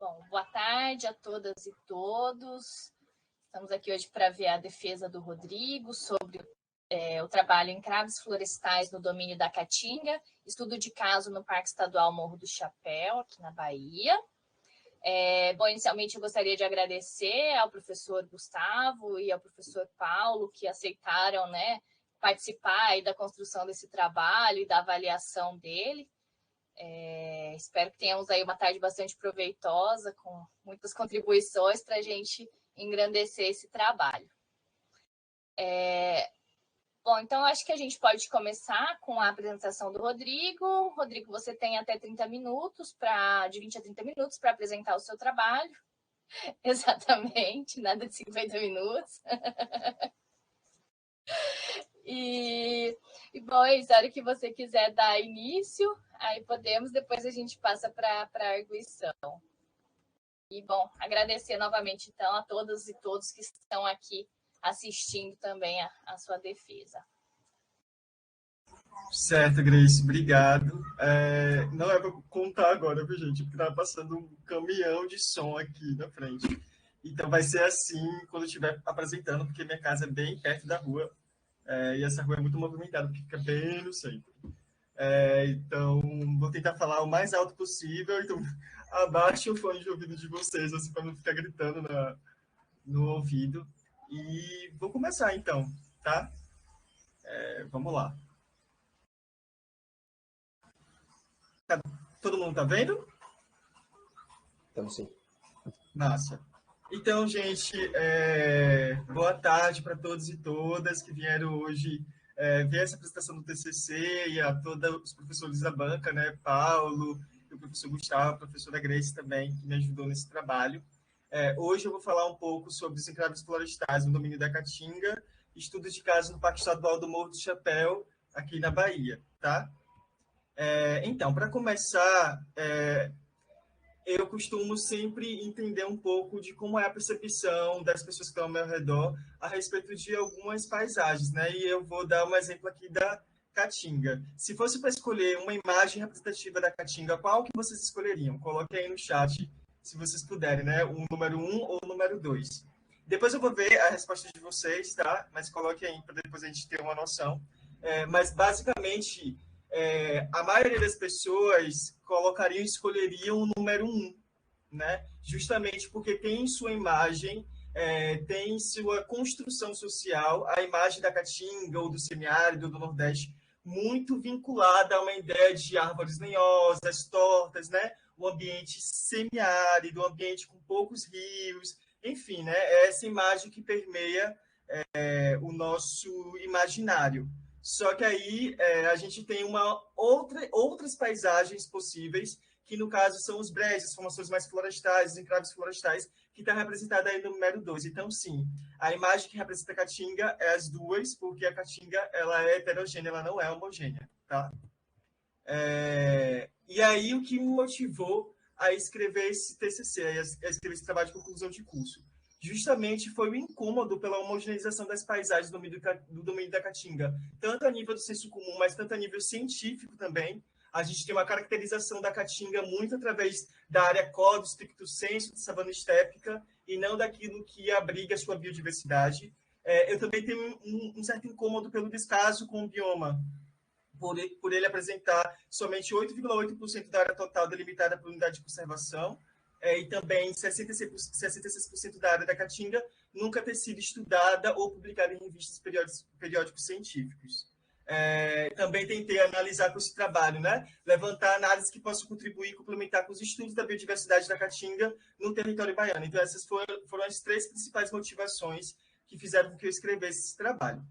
Bom, boa tarde a todas e todos. Estamos aqui hoje para ver a defesa do Rodrigo sobre o trabalho em encraves florestais no domínio da Caatinga, estudo de caso no Parque Estadual Morro do Chapéu, aqui na Bahia. Bom, inicialmente eu gostaria de agradecer ao professor Gustavo e ao professor Paulo que aceitaram, né, participar aí da construção desse trabalho e da avaliação dele. Espero que tenhamos aí uma tarde bastante proveitosa, com muitas contribuições para a gente engrandecer esse trabalho. Bom, então acho que a gente pode começar com a apresentação do Rodrigo. Rodrigo, você tem até 30 minutos, de 20 a 30 minutos para apresentar o seu trabalho. Exatamente, nada de 50 minutos. Bom, a hora que você quiser dar início, aí podemos, depois a gente passa para a arguição. Bom, agradecer novamente, então, a todas e todos que estão aqui assistindo também a sua defesa. Certo, Grace, obrigado. Não é para contar agora, viu, gente? Porque estava passando um caminhão de som aqui na frente. Então, vai ser assim quando eu estiver apresentando, porque minha casa é bem perto da rua. E essa rua é muito movimentada, porque fica bem no centro. Então, vou tentar falar o mais alto possível. Então, abaixe o fone de ouvido de vocês, assim, para não ficar gritando no ouvido. E vou começar, então, tá? Vamos lá. Todo mundo tá vendo? Estamos sim. Massa. Então, gente, boa tarde para todos e todas que vieram hoje ver essa apresentação do TCC e a todos os professores da banca, né? Paulo, o professor Gustavo, a professora Grace também, que me ajudou nesse trabalho. Hoje eu vou falar um pouco sobre os encraves florestais no domínio da Caatinga, estudo de caso no Parque Estadual do Morro do Chapéu, aqui na Bahia, tá? Então, para começar, eu costumo sempre entender um pouco de como é a percepção das pessoas que estão ao meu redor a respeito de algumas paisagens, né? E eu vou dar um exemplo aqui da Caatinga. Se fosse para escolher uma imagem representativa da Caatinga, qual que vocês escolheriam? Coloque aí no chat, se vocês puderem, né? O número 1 ou o número 2. Depois eu vou ver a resposta de vocês, tá? Mas coloque aí para depois a gente ter uma noção. Mas, basicamente, a maioria das pessoas escolheriam o número 1, né? Justamente porque tem em sua imagem, tem em sua construção social, a imagem da Caatinga ou do semiárido do Nordeste muito vinculada a uma ideia de árvores lenhosas, tortas, né? Um ambiente semiárido, um ambiente com poucos rios, enfim, né? É essa imagem que permeia o nosso imaginário. Só que aí a gente tem outras paisagens possíveis, que no caso são os brejos, as formações mais florestais, os encraves florestais, que está representada aí no número 2. Então, sim, a imagem que representa a Caatinga é as duas, porque a Caatinga ela é heterogênea, ela não é homogênea, tá? E aí o que me motivou a escrever esse TCC, a escrever esse trabalho de conclusão de curso? Justamente foi o incômodo pela homogeneização das paisagens do domínio da Caatinga, tanto a nível do senso comum, mas tanto a nível científico também. A gente tem uma caracterização da Caatinga muito através da área core, do stricto sensu, de savana estépica, e não daquilo que abriga a sua biodiversidade. Eu também tenho um certo incômodo pelo descaso com o bioma, por ele apresentar somente 8,8% da área total delimitada por unidade de conservação, e também 66% da área da Caatinga nunca ter sido estudada ou publicada em revistas periódicos científicos. Também tentei analisar com esse trabalho, né? Levantar análises que possam contribuir e complementar com os estudos da biodiversidade da Caatinga no território baiano. Então, essas foram as 3 principais motivações que fizeram com que eu escrevesse esse trabalho.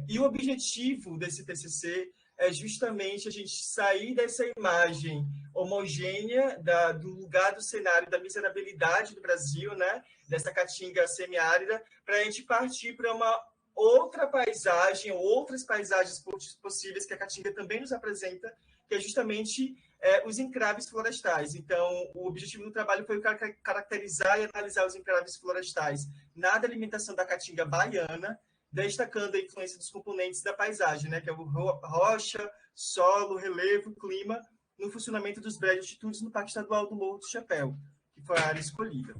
E o objetivo desse TCC é justamente a gente sair dessa imagem homogênea do lugar do cenário da miserabilidade do Brasil, né? Dessa Caatinga semiárida, para a gente partir para uma outra paisagem, ou outras paisagens possíveis que a Caatinga também nos apresenta, que é justamente os encraves florestais. Então, o objetivo do trabalho foi caracterizar e analisar os encraves florestais na delimitação da Caatinga baiana, destacando a influência dos componentes da paisagem, né, que é o rocha, solo, relevo, clima, no funcionamento dos brejos de altitudes no Parque Estadual do Morro do Chapéu, que foi a área escolhida.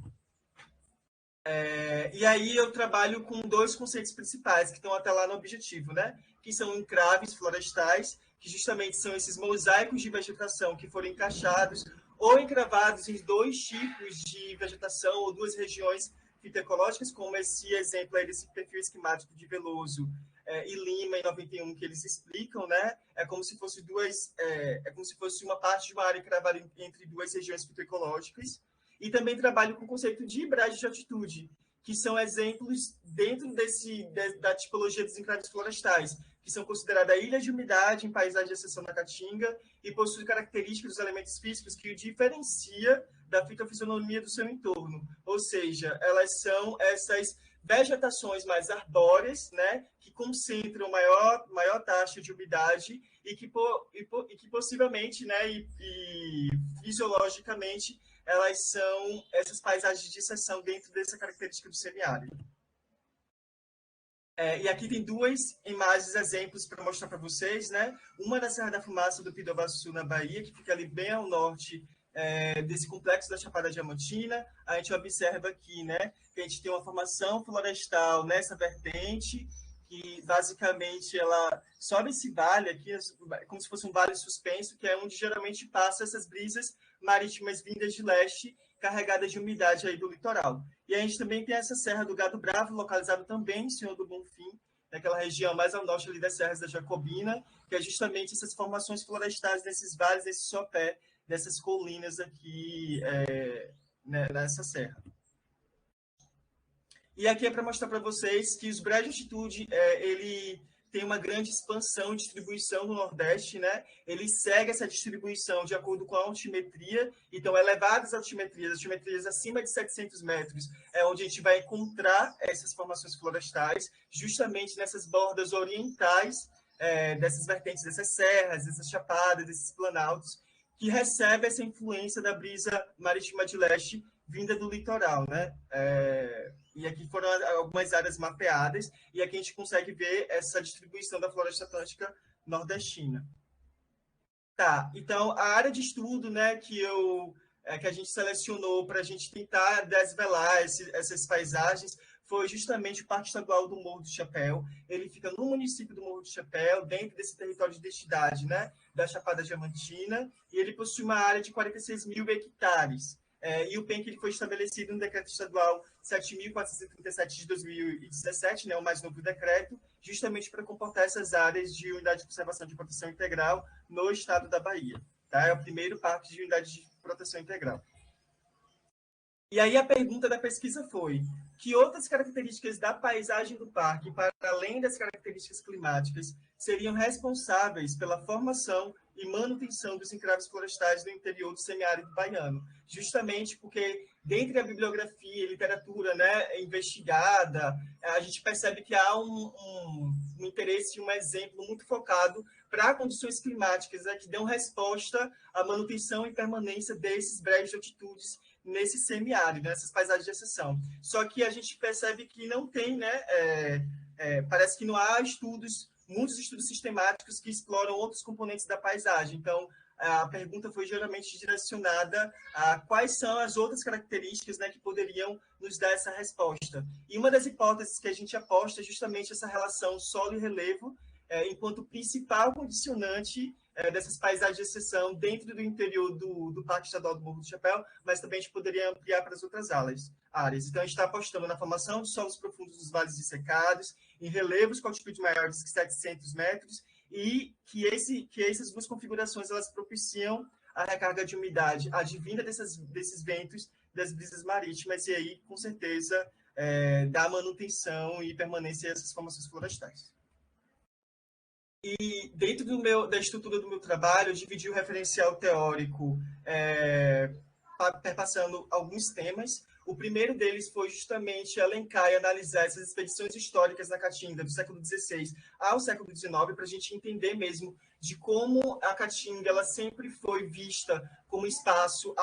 E aí eu trabalho com dois conceitos principais que estão até lá no objetivo, né? Que são encraves florestais, que justamente são esses mosaicos de vegetação que foram encaixados ou encravados em dois tipos de vegetação ou duas regiões fitoecológicas, como esse exemplo aí desse perfil esquemático de Veloso e Lima em 91 que eles explicam, né? É como se fosse uma parte de uma área encravada entre duas regiões fitoecológicas. E também trabalho com o conceito de brejo de altitude, que são exemplos dentro da tipologia dos encraves florestais, que são consideradas ilhas de umidade em paisagem de exceção na Caatinga e possuem características dos elementos físicos que o diferencia da fitofisionomia do seu entorno. Ou seja, elas são essas vegetações mais arbóreas, né, que concentram maior taxa de umidade e que possivelmente, né, e fisiologicamente, elas são essas paisagens de exceção dentro dessa característica do semiárido. E aqui tem duas imagens, exemplos para mostrar para vocês, né? Uma da Serra da Fumaça do Pidovaçu, na Bahia, que fica ali bem ao norte desse complexo da Chapada Diamantina. A gente observa aqui, né, que a gente tem uma formação florestal nessa vertente, que basicamente ela sobe esse vale aqui, como se fosse um vale suspenso, que é onde geralmente passam essas brisas marítimas vindas de leste, carregadas de umidade aí do litoral. E a gente também tem essa Serra do Gado Bravo, localizado também em Senhor do Bonfim, naquela região mais ao norte ali das Serras da Jacobina, que é justamente essas formações florestais desses vales, desse sopé, dessas colinas aqui nessa serra. E aqui é para mostrar para vocês que os brejos de altitude, ele tem uma grande expansão e distribuição no Nordeste, né? Ele segue essa distribuição de acordo com a altimetria, então elevadas altimetrias acima de 700 metros, é onde a gente vai encontrar essas formações florestais, justamente nessas bordas orientais dessas vertentes, dessas serras, dessas chapadas, desses planaltos, que recebe essa influência da brisa marítima de leste vinda do litoral, né? E aqui foram algumas áreas mapeadas, e aqui a gente consegue ver essa distribuição da floresta atlântica nordestina. Tá, então a área de estudo, né, que a gente selecionou para a gente tentar desvelar essas paisagens foi justamente o Parque Estadual do Morro do Chapéu. Ele fica no município do Morro do Chapéu, dentro desse território de identidade, né, da Chapada Diamantina, e ele possui uma área de 46 mil hectares. E o PENC ele foi estabelecido no Decreto Estadual 7.437 de 2017, né, o mais novo decreto, justamente para comportar essas áreas de unidade de conservação de proteção integral no estado da Bahia. Tá? É o primeiro parque de unidade de proteção integral. E aí a pergunta da pesquisa foi: que outras características da paisagem do parque, para além das características climáticas, seriam responsáveis pela formação e manutenção dos encraves florestais no interior do semiárido baiano? Justamente porque, dentro da bibliografia e literatura, né, investigada, a gente percebe que há um interesse e um exemplo muito focado para condições climáticas, né, que dão resposta à manutenção e permanência desses brejos de altitudes nesse semiárido, nessas paisagens de exceção. Só que a gente percebe que não tem, né, parece que não há muitos estudos sistemáticos que exploram outros componentes da paisagem. Então, a pergunta foi geralmente direcionada a quais são as outras características, né, que poderiam nos dar essa resposta. E uma das hipóteses que a gente aposta é justamente essa relação solo e relevo, enquanto principal condicionante dessas paisagens de exceção dentro do interior do Parque Estadual do Morro do Chapéu, mas também a gente poderia ampliar para as outras áreas. Então, a gente está apostando na formação de solos profundos dos vales dissecados, em relevos com altitude maiores que 700 metros, e que essas duas configurações elas propiciam a recarga de umidade advinda desses ventos, das brisas marítimas, e aí, com certeza, dá manutenção e permanência a essas formações florestais. E dentro da estrutura do meu trabalho, eu dividi o referencial teórico perpassando alguns temas. O primeiro deles foi justamente elencar e analisar essas expedições históricas na Caatinga, do século XVI ao século XIX, para a gente entender mesmo de como a Caatinga ela sempre foi vista como espaço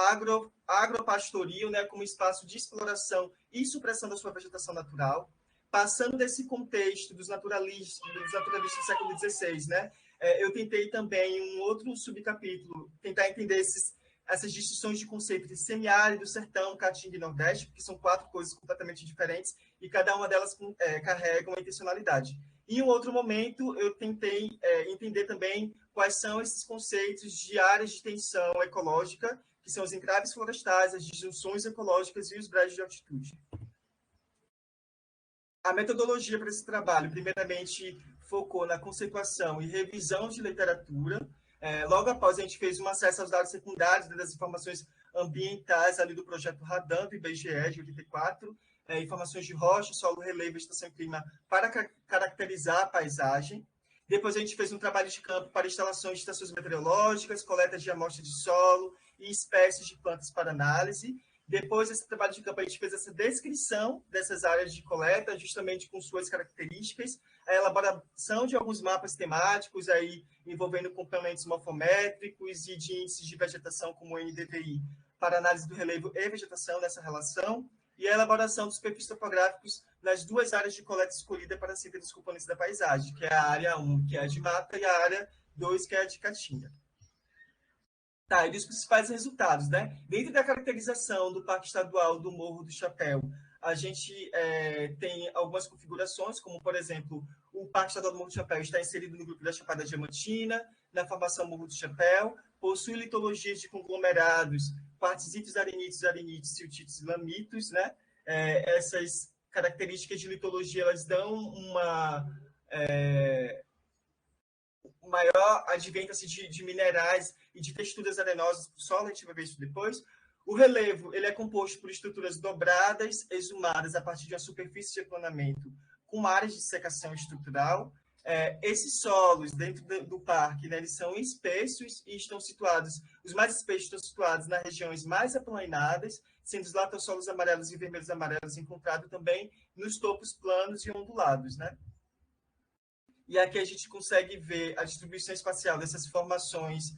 agropastoril, né, como espaço de exploração e supressão da sua vegetação natural. Passando desse contexto dos naturalistas do século XVI, né, eu tentei também um outro subcapítulo, tentar entender essas distinções de conceito de semiárido, sertão, caatinga e nordeste, porque são 4 coisas completamente diferentes e cada uma delas carrega uma intencionalidade. Em um outro momento, eu tentei entender também quais são esses conceitos de áreas de tensão ecológica, que são os encraves florestais, as disjunções ecológicas e os brejos de altitude. A metodologia para esse trabalho, primeiramente, focou na conceituação e revisão de literatura. Logo após, a gente fez um acesso aos dados secundários das informações ambientais ali do projeto Radan, do IBGE, de 84, informações de rocha, solo, relevo, estação e clima, para caracterizar a paisagem. Depois, a gente fez um trabalho de campo para instalações de estações meteorológicas, coletas de amostras de solo e espécies de plantas para análise. Depois desse trabalho de campo, a gente fez essa descrição dessas áreas de coleta, justamente com suas características, a elaboração de alguns mapas temáticos, aí, envolvendo componentes morfométricos e de índices de vegetação, como o NDVI, para análise do relevo e vegetação nessa relação, e a elaboração dos perfis topográficos nas 2 áreas de coleta escolhidas para a síntese dos componentes da paisagem, que é a área 1, que é a de mata, e a área 2, que é a de caatinga. Tá, e dos principais resultados, né? Dentro da caracterização do Parque Estadual do Morro do Chapéu, a gente tem algumas configurações, como, por exemplo, o Parque Estadual do Morro do Chapéu está inserido no grupo da Chapada Diamantina, na formação Morro do Chapéu, possui litologias de conglomerados, quartzitos, arenitos, siltitos e lamitos, né? Essas características de litologia, elas dão uma maior advento assim, de minerais e de texturas arenosas para o solo, a gente vai ver isso depois. O relevo ele é composto por estruturas dobradas, exumadas a partir de uma superfície de aplanamento com áreas de secação estrutural. Esses solos dentro do parque, né, eles são espessos e estão situados, os mais espessos estão situados nas regiões mais aplanadas, sendo os latossolos amarelos e vermelhos amarelos encontrados também nos topos planos e ondulados, né? E aqui a gente consegue ver a distribuição espacial dessas formações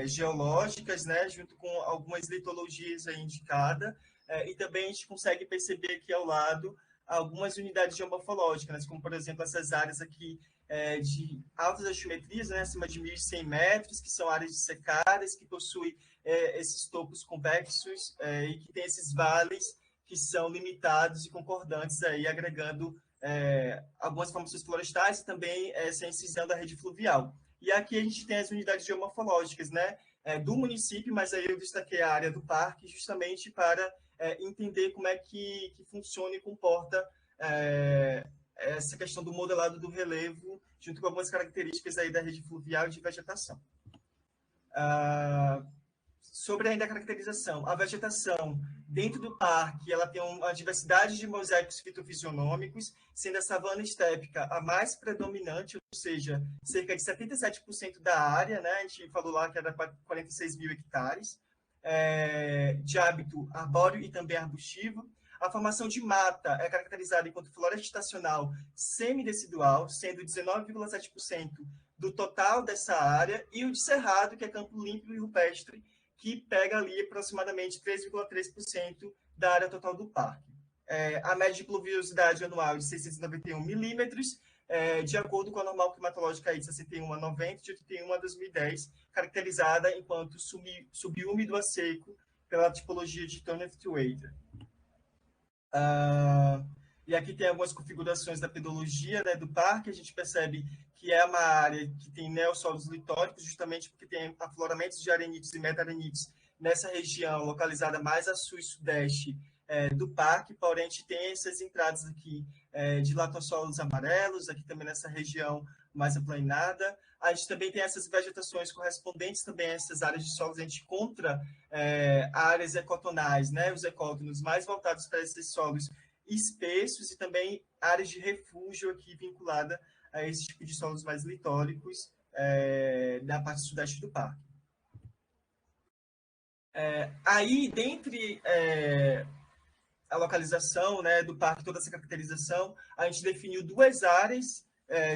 geológicas, né, junto com algumas litologias aí indicadas, e também a gente consegue perceber aqui ao lado algumas unidades geomorfológicas, né, como, por exemplo, essas áreas aqui de altas altimetrias, né, acima de 1.100 metros, que são áreas dissecadas, que possuem esses topos convexos e que tem esses vales que são limitados e concordantes, aí, agregando algumas formações florestais e também essa incisão da rede fluvial. E aqui a gente tem as unidades geomorfológicas, né, do município, mas aí eu destaquei a área do parque justamente para entender como é que funciona e comporta essa questão do modelado do relevo, junto com algumas características aí da rede fluvial e de vegetação. Sobre ainda a caracterização, a vegetação dentro do parque, ela tem uma diversidade de mosaicos fitofisionômicos, sendo a savana estépica a mais predominante, ou seja, cerca de 77% da área, né? A gente falou lá que era 46 mil hectares, de hábito arbóreo e também arbustivo. A formação de mata é caracterizada enquanto floresta estacional semidecidual, sendo 19,7% do total dessa área, e o de cerrado, que é campo limpo e rupestre, que pega ali aproximadamente 3,3% da área total do parque. A média de pluviosidade anual é de 691 milímetros, de acordo com a normal climatológica aí de 61 a 90, de 81 a 2010, caracterizada enquanto subúmido a seco pela tipologia de Turner-Thwaite. E aqui tem algumas configurações da pedologia, né, do parque. A gente percebe que é uma área que tem neossolos litóricos, justamente porque tem afloramentos de arenitos e meta-arenitos nessa região localizada mais a sul e sudeste do parque, porém a gente tem essas entradas aqui de latossolos amarelos, aqui também nessa região mais aplanada. A gente também tem essas vegetações correspondentes também a essas áreas de solos. A gente encontra áreas ecotonais, né, os ecótonos mais voltados para esses solos espessos, e também áreas de refúgio aqui vinculada a esse tipo de solos mais litóricos da parte sudeste do parque. Aí, dentre a localização, né, do parque, toda essa caracterização, a gente definiu 2 áreas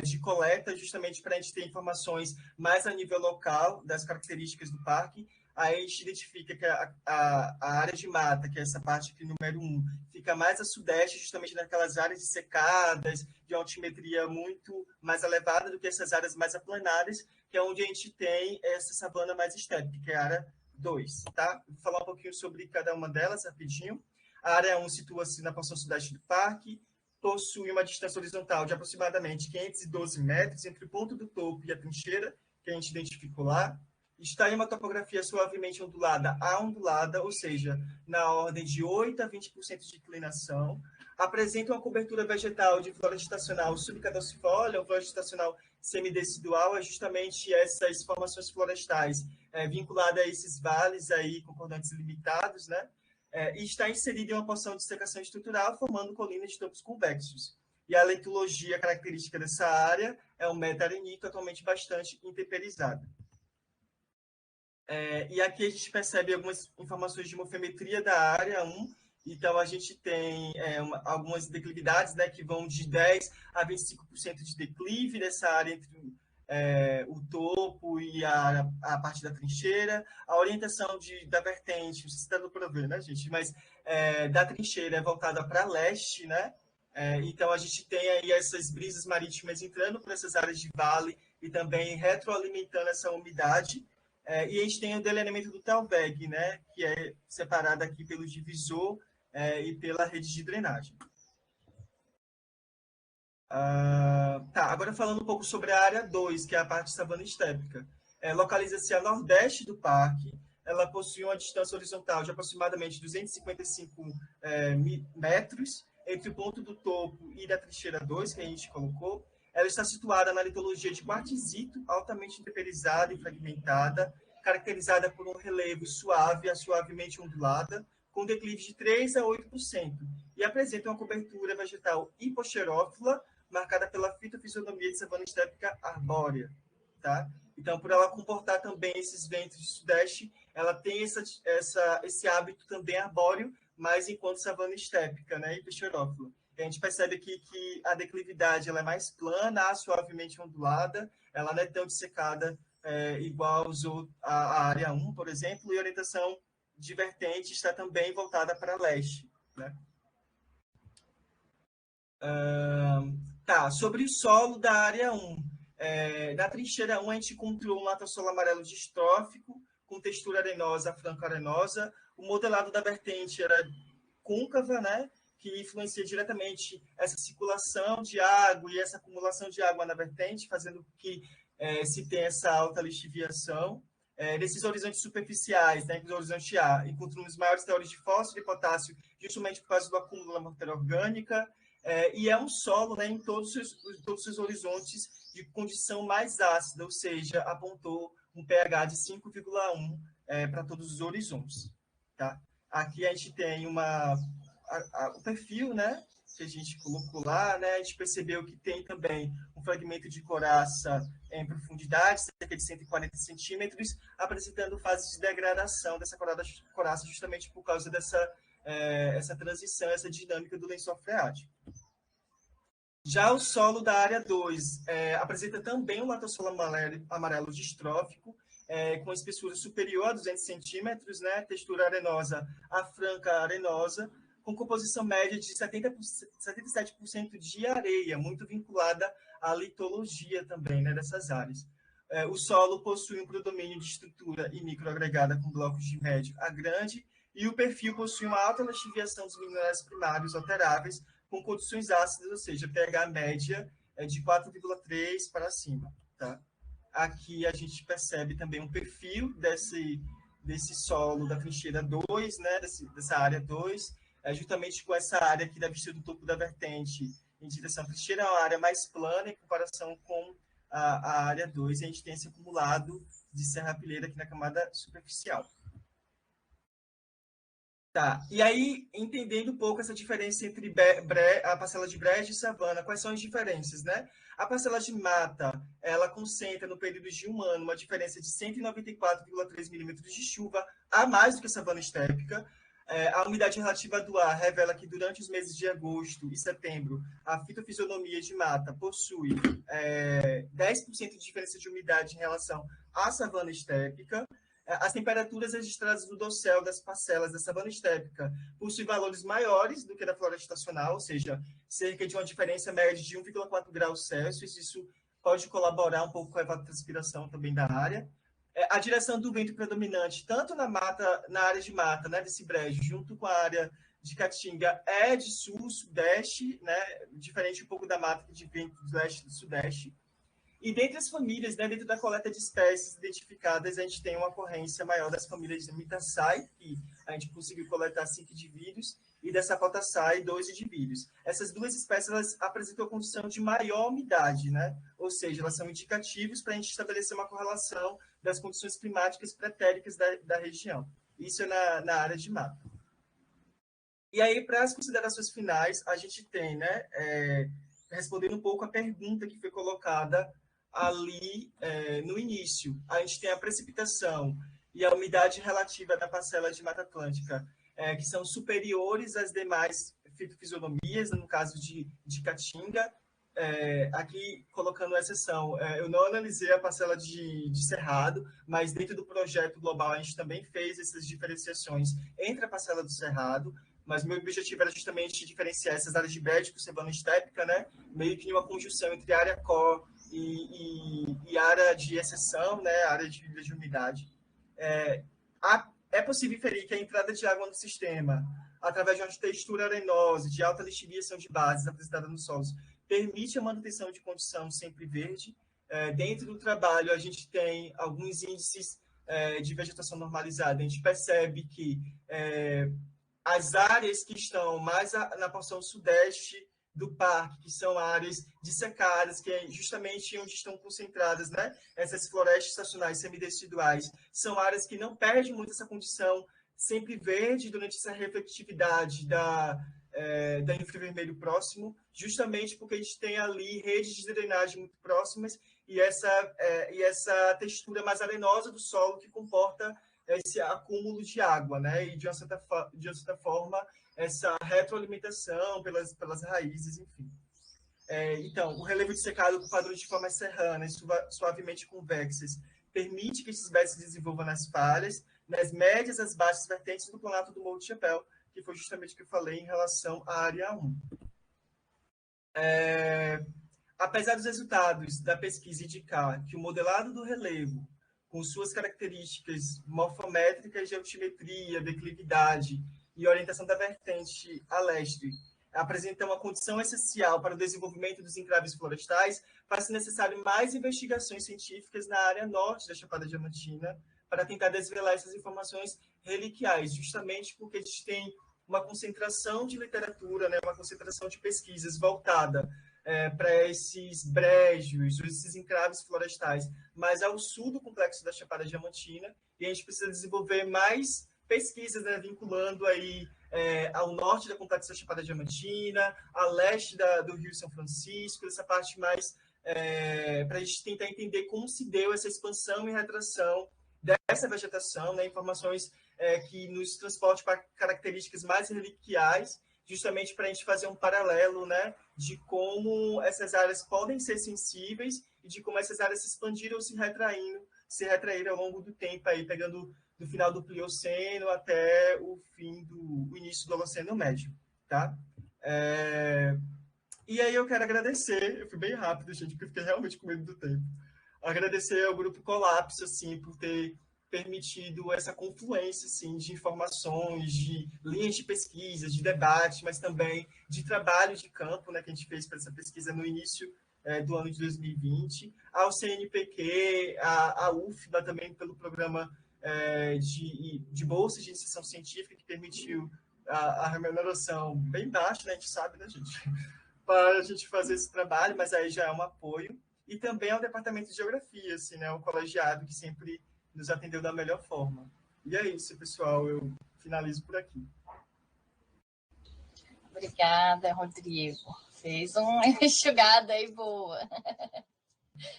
de coleta, justamente para a gente ter informações mais a nível local das características do parque. aí a gente identifica que a área de mata, que é essa parte aqui, número 1, fica mais a sudeste, justamente naquelas áreas secadas, de altimetria muito mais elevada do que essas áreas mais aplanadas, que é onde a gente tem essa savana mais estépica, que é a área 2, tá? Vou falar um pouquinho sobre cada uma delas rapidinho. A área 1 situa-se na porção sudeste do parque, possui uma distância horizontal de aproximadamente 512 metros entre o ponto do topo e a trincheira, que a gente identificou lá. Está em uma topografia suavemente ondulada a ondulada, ou seja, na ordem de 8 a 20% de inclinação. Apresenta uma cobertura vegetal de floresta estacional subcaducifolia, ou floresta estacional semidecidual, é justamente essas formações florestais vinculadas a esses vales aí, concordantes limitados, né? E está inserida em uma porção de secação estrutural, formando colinas de topos convexos. E a litologia característica dessa área é um meta-arenito atualmente bastante intemperizado. E aqui a gente percebe algumas informações de morfometria da área 1. Então, a gente tem algumas declividades, né, que vão de 10% a 25% de declive dessa área entre o topo e a parte da trincheira. A orientação da vertente, não sei se está dando para ver, né, gente? Mas da trincheira é voltada para leste, né? Então, a gente tem aí essas brisas marítimas entrando por essas áreas de vale e também retroalimentando essa umidade. E a gente tem o delineamento do Talbeg, né, que é separado aqui pelo divisor e pela rede de drenagem. Agora falando um pouco sobre a área 2, que é a parte de savana estépica. Localiza-se a nordeste do parque. Ela possui uma distância horizontal de aproximadamente 255 metros entre o ponto do topo e da trincheira 2, que a gente colocou. Ela está situada na litologia de quartzito, altamente temperizada e fragmentada, caracterizada por um relevo suave a suavemente ondulada, com declive de 3% a 8%, e apresenta uma cobertura vegetal hipoxerófila, marcada pela fitofisionomia de savana estépica arbórea. Tá? Então, por ela comportar também esses ventos de sudeste, ela tem esse hábito também arbóreo, mas enquanto savana estépica, né, hipoxerófila. A gente percebe aqui que a declividade ela é mais plana, suavemente ondulada, ela não é tão dissecada igual a área 1, por exemplo, e a orientação de vertente está também voltada para leste. Né? Sobre o solo da área 1. Na trincheira 1, a gente encontrou um latassolo amarelo distrófico, com textura arenosa, franco-arenosa. O modelado da vertente era côncava, né, que influencia diretamente essa circulação de água e essa acumulação de água na vertente, fazendo que se tenha essa alta lixiviação. Nesses horizontes superficiais, né, no horizonte A, encontramos maiores teores de fósforo e potássio, justamente por causa do acúmulo da matéria orgânica, e é um solo, né, em todos os horizontes de condição mais ácida, ou seja, apontou um pH de 5,1 para todos os horizontes. Tá? Aqui a gente tem o perfil, né, que a gente colocou lá, né, a gente percebeu que tem também um fragmento de coraça em profundidade, cerca de 140 centímetros, apresentando fases de degradação dessa coraça justamente por causa essa transição, essa dinâmica do lençol freático. Já o solo da área 2 apresenta também um latassolo amarelo distrófico, com espessura superior a 200 centímetros, né, textura arenosa a franca arenosa, com composição média de 77% de areia, muito vinculada à litologia também, né, dessas áreas. O solo possui um predomínio de estrutura e microagregada com blocos de médio a grande, e o perfil possui uma alta lixiviação dos minerais primários alteráveis, com condições ácidas, ou seja, pH média de 4,3 para cima. Tá? Aqui a gente percebe também um perfil desse solo da trincheira 2, né, dessa área 2, justamente com essa área que deve ser do topo da vertente em direção à trincheira, é uma área mais plana em comparação com a área 2, e a gente tem esse acumulado de serrapilheira aqui na camada superficial. E aí, entendendo um pouco essa diferença entre a parcela de brejo e savana, quais são as diferenças, né? A parcela de mata, ela concentra no período de um ano uma diferença de 194,3 milímetros de chuva, a mais do que a savana estépica. A umidade relativa do ar revela que durante os meses de agosto e setembro, a fitofisionomia de mata possui 10% de diferença de umidade em relação à savana estépica. as temperaturas registradas no dossel das parcelas da savana estépica possuem valores maiores do que da floresta estacional, ou seja, cerca de uma diferença média de 1,4 graus Celsius. Isso pode colaborar um pouco com a evapotranspiração também da área. A direção do vento predominante, tanto na área de mata, né, desse brejo, junto com a área de Caatinga, é de sul-sudeste, né, diferente um pouco da mata que de vento do leste e do sudeste. E dentre as famílias, né, dentro da coleta de espécies identificadas, a gente tem uma ocorrência maior das famílias de Mitaceae, que a gente conseguiu coletar 5 indivíduos, e da Sapotacea, 2 indivíduos. Essas duas espécies elas apresentam a condição de maior umidade, né? Ou seja, elas são indicativos para a gente estabelecer uma correlação das condições climáticas pretéricas da região. Isso é na área de mata. E aí, para as considerações finais, a gente tem, né, respondendo um pouco a pergunta que foi colocada ali no início, a gente tem a precipitação e a umidade relativa da parcela de Mata Atlântica, que são superiores às demais fitofisionomias, no caso de Caatinga. Aqui, colocando exceção, eu não analisei a parcela de Cerrado, mas dentro do projeto global a gente também fez essas diferenciações entre a parcela do Cerrado, mas meu objetivo era justamente diferenciar essas áreas de brejo com savana estépica, né? Meio que em uma conjunção entre área core e área de exceção, né? Área de umidade. É possível inferir que a entrada de água no sistema, através de uma textura arenosa, de alta lixiviação de bases apresentada nos solos, permite a manutenção de condição sempre verde. Dentro do trabalho, a gente tem alguns índices de vegetação normalizada. A gente percebe que as áreas que estão mais na porção sudeste do parque, que são áreas dissecadas, que é justamente onde estão concentradas, né, essas florestas estacionais semideciduais, são áreas que não perdem muito essa condição sempre verde durante essa reflectividade da infravermelho próximo, justamente porque a gente tem ali redes de drenagem muito próximas e essa textura mais arenosa do solo que comporta esse acúmulo de água, né? E de uma certa forma essa retroalimentação pelas raízes, enfim. Então, o relevo dissecado com padrões de formas serranas, suavemente convexas, permite que esses beds se desenvolvam nas falhas, nas médias, as baixas vertentes do planato do Morro de Chapéu, que foi justamente o que eu falei em relação à área 1. Apesar dos resultados da pesquisa indicar que o modelado do relevo, com suas características morfométricas de altimetria, declividade e orientação da vertente a leste, apresenta uma condição essencial para o desenvolvimento dos encraves florestais, faz-se necessário mais investigações científicas na área norte da Chapada Diamantina para tentar desvelar essas informações reliquiais, justamente porque a gente tem uma concentração de literatura, né, uma concentração de pesquisas voltada para esses brejos, esses encraves florestais, mais ao sul do complexo da Chapada Diamantina, e a gente precisa desenvolver mais pesquisas, né, vinculando aí ao norte da complexo da Chapada Diamantina, a leste do Rio São Francisco, essa parte mais para a gente tentar entender como se deu essa expansão e retração dessa vegetação, né, informações que nos transporte para características mais reliquiais, justamente para a gente fazer um paralelo, né, de como essas áreas podem ser sensíveis e de como essas áreas se expandiram ou se retraíram ao longo do tempo, aí, pegando do final do Plioceno até o início do Holoceno Médio. Tá? E aí eu quero agradecer, eu fui bem rápido, gente, porque eu fiquei realmente com medo do tempo. Agradecer ao Grupo Colapso, assim, por ter permitido essa confluência assim, de informações, de linhas de pesquisa, de debate, mas também de trabalho de campo, né, que a gente fez para essa pesquisa no início do ano de 2020, ao CNPq, a UFBA também pelo programa de bolsa de iniciação científica, que permitiu a remuneração bem baixa, né, a gente sabe, né, gente, para a gente fazer esse trabalho, mas aí já é um apoio. E também ao Departamento de Geografia, assim, né, o colegiado que sempre nos atendeu da melhor forma. E é isso, pessoal. Eu finalizo por aqui. Obrigada, Rodrigo. Fez uma enxugada aí boa.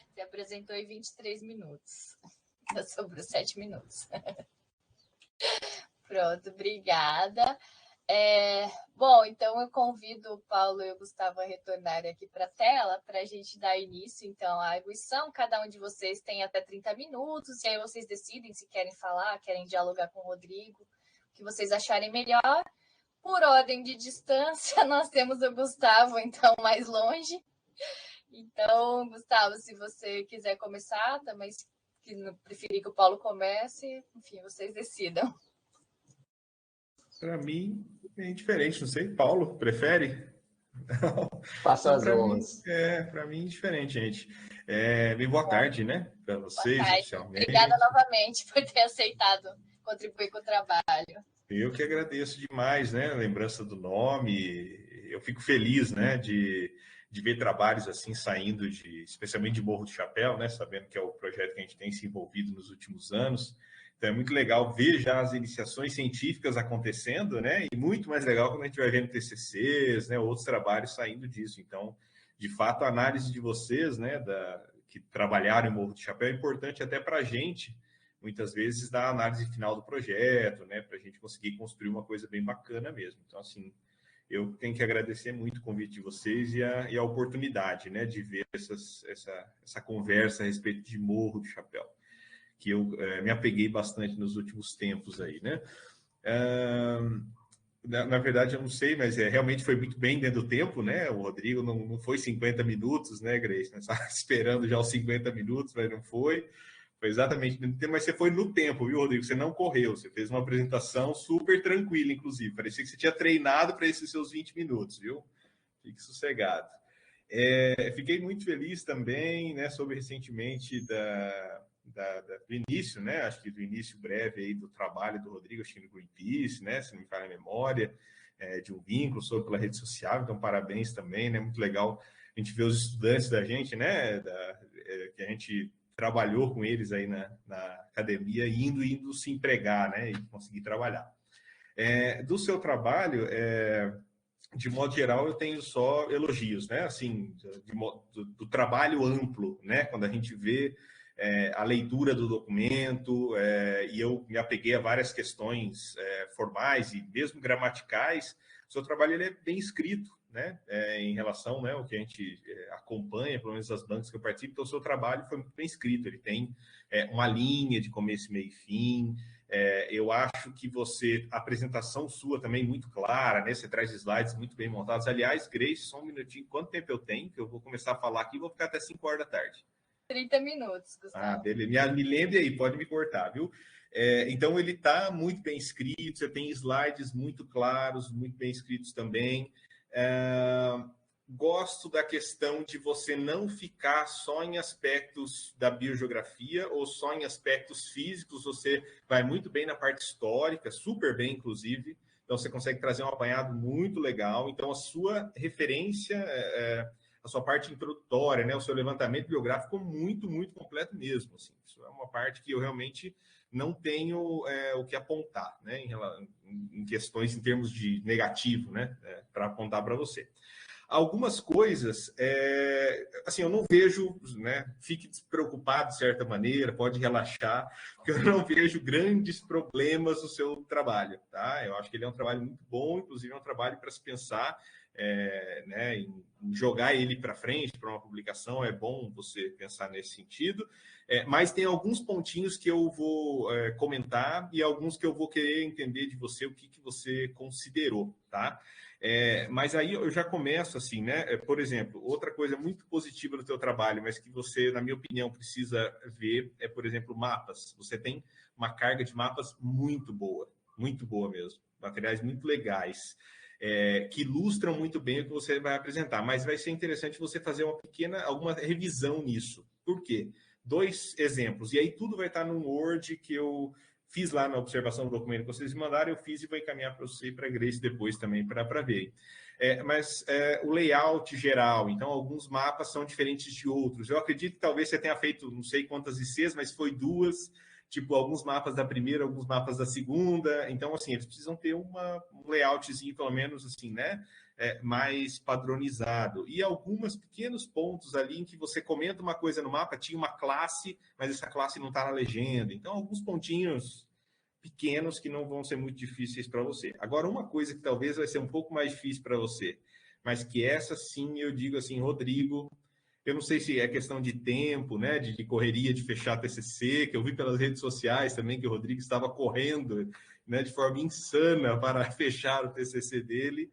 Você apresentou em 23 minutos. Sobrou 7 minutos. Pronto, obrigada. Bom, então eu convido o Paulo e o Gustavo a retornarem aqui para a tela para a gente dar início, então, à arguição. Cada um de vocês tem até 30 minutos, e aí vocês decidem se querem falar, querem dialogar com o Rodrigo, o que vocês acharem melhor. Por ordem de distância, nós temos o Gustavo, então, mais longe. Então, Gustavo, se você quiser começar, também se preferir que o Paulo comece, enfim, vocês decidam. Para mim, é indiferente, não sei. Paulo, prefere? Faça as honras. Para mim, indiferente, gente. Bem, boa tarde, né? Para vocês, oficialmente. Obrigada novamente por ter aceitado contribuir com o trabalho. Eu que agradeço demais, né? A lembrança do nome. Eu fico feliz, né? De ver trabalhos assim saindo, especialmente de Morro do Chapéu, né? Sabendo que é o projeto que a gente tem se envolvido nos últimos anos. Então, é muito legal ver já as iniciações científicas acontecendo, né? E muito mais legal quando a gente vai vendo TCCs, né? Outros trabalhos saindo disso. Então, de fato, a análise de vocês, né? Que trabalharam em Morro do Chapéu é importante até para a gente, muitas vezes, da análise final do projeto, né? Para a gente conseguir construir uma coisa bem bacana mesmo. Então, assim, eu tenho que agradecer muito o convite de vocês e a oportunidade, né? De ver essa conversa a respeito de Morro do Chapéu, que eu me apeguei bastante nos últimos tempos aí, né? Na verdade, eu não sei, mas realmente foi muito bem dentro do tempo, né? O Rodrigo não foi 50 minutos, né, Grace? Nós estávamos esperando já os 50 minutos, mas não foi. Foi exatamente dentro do tempo, mas você foi no tempo, viu, Rodrigo? Você não correu, você fez uma apresentação super tranquila, inclusive. Parecia que você tinha treinado para esses seus 20 minutos, viu? Fique sossegado. Fiquei muito feliz também, né, sobre recentemente do início, né? Acho que do início breve aí do trabalho do Rodrigo, acho que no Greenpeace, né? Se não me falha a memória, de um vínculo sobre pela rede social. Então, parabéns também, né? Muito legal a gente ver os estudantes da gente, né? Que a gente trabalhou com eles aí na academia, indo se empregar, né? E conseguir trabalhar. Do seu trabalho, de modo geral, eu tenho só elogios, né? Assim, do trabalho amplo, né? Quando a gente vê a leitura do documento, e eu me apeguei a várias questões formais e mesmo gramaticais, o seu trabalho ele é bem escrito, né? Em relação, né, ao que a gente acompanha, pelo menos as bancas que eu participo, então o seu trabalho foi muito bem escrito, ele tem uma linha de começo, meio e fim. Eu acho que a apresentação sua também muito clara, né? Você traz slides muito bem montados. Aliás, Grace, só um minutinho, quanto tempo eu tenho? Que eu vou começar a falar aqui e vou ficar até 5 horas da tarde. 30 minutos, Gustavo. Beleza. Me lembre aí, pode me cortar, viu? Então, ele está muito bem escrito, você tem slides muito claros, muito bem escritos também. Gosto da questão de você não ficar só em aspectos da biogeografia ou só em aspectos físicos, você vai muito bem na parte histórica, super bem, inclusive. Então, você consegue trazer um apanhado muito legal. Então, a sua referência... a sua parte introdutória, né, o seu levantamento biográfico muito, muito completo mesmo. Assim. Isso é uma parte que eu realmente não tenho o que apontar, né, em questões em termos de negativo, né, para apontar para você. Algumas coisas, assim, eu não vejo, né, fique despreocupado de certa maneira, pode relaxar, porque eu não vejo grandes problemas no seu trabalho, tá? Eu acho que ele é um trabalho muito bom, inclusive é um trabalho para se pensar, né, em jogar ele para frente, para uma publicação, é bom você pensar nesse sentido, mas tem alguns pontinhos que eu vou comentar e alguns que eu vou querer entender de você, o que você considerou, tá? Mas aí eu já começo assim, né? Por exemplo, outra coisa muito positiva do teu trabalho, mas que você, na minha opinião, precisa ver por exemplo, mapas. Você tem uma carga de mapas muito boa mesmo, materiais muito legais. Que ilustram muito bem o que você vai apresentar, mas vai ser interessante você fazer alguma revisão nisso. Por quê? 2 exemplos, e aí tudo vai estar no Word que eu fiz lá na observação do documento que vocês me mandaram, eu fiz e vou encaminhar para você e para a Grace depois também para ver. Mas o layout geral, então alguns mapas são diferentes de outros. Eu acredito que talvez você tenha feito não sei quantas ICs, mas foi 2, tipo, alguns mapas da primeira, alguns mapas da segunda. Então, assim, eles precisam ter um layoutzinho, pelo menos, assim, né? Mais padronizado. E alguns pequenos pontos ali em que você comenta uma coisa no mapa, tinha uma classe, mas essa classe não está na legenda. Então, alguns pontinhos pequenos que não vão ser muito difíceis para você. Agora, uma coisa que talvez vai ser um pouco mais difícil para você, mas que essa sim, eu digo assim, Rodrigo, eu não sei se é questão de tempo, né, de correria de fechar a TCC, que eu vi pelas redes sociais também que o Rodrigo estava correndo, né, de forma insana para fechar o TCC dele,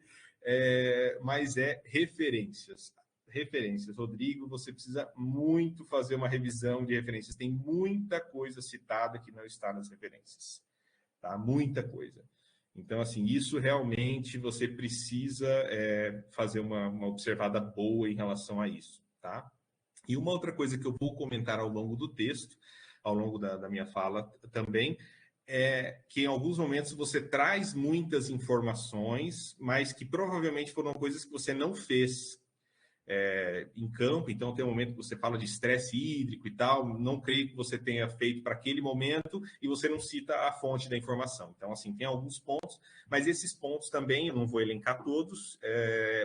mas é referências. Referências. Rodrigo, você precisa muito fazer uma revisão de referências. Tem muita coisa citada que não está nas referências. Tá? Muita coisa. Então, assim, isso realmente você precisa fazer uma observada boa em relação a isso. Tá? E uma outra coisa que eu vou comentar ao longo do texto, ao longo da minha fala também, é que em alguns momentos você traz muitas informações, mas que provavelmente foram coisas que você não fez em campo. Então tem um momento que você fala de estresse hídrico e tal, não creio que você tenha feito para aquele momento e você não cita a fonte da informação. Então, assim, tem alguns pontos, mas esses pontos também, eu não vou elencar todos,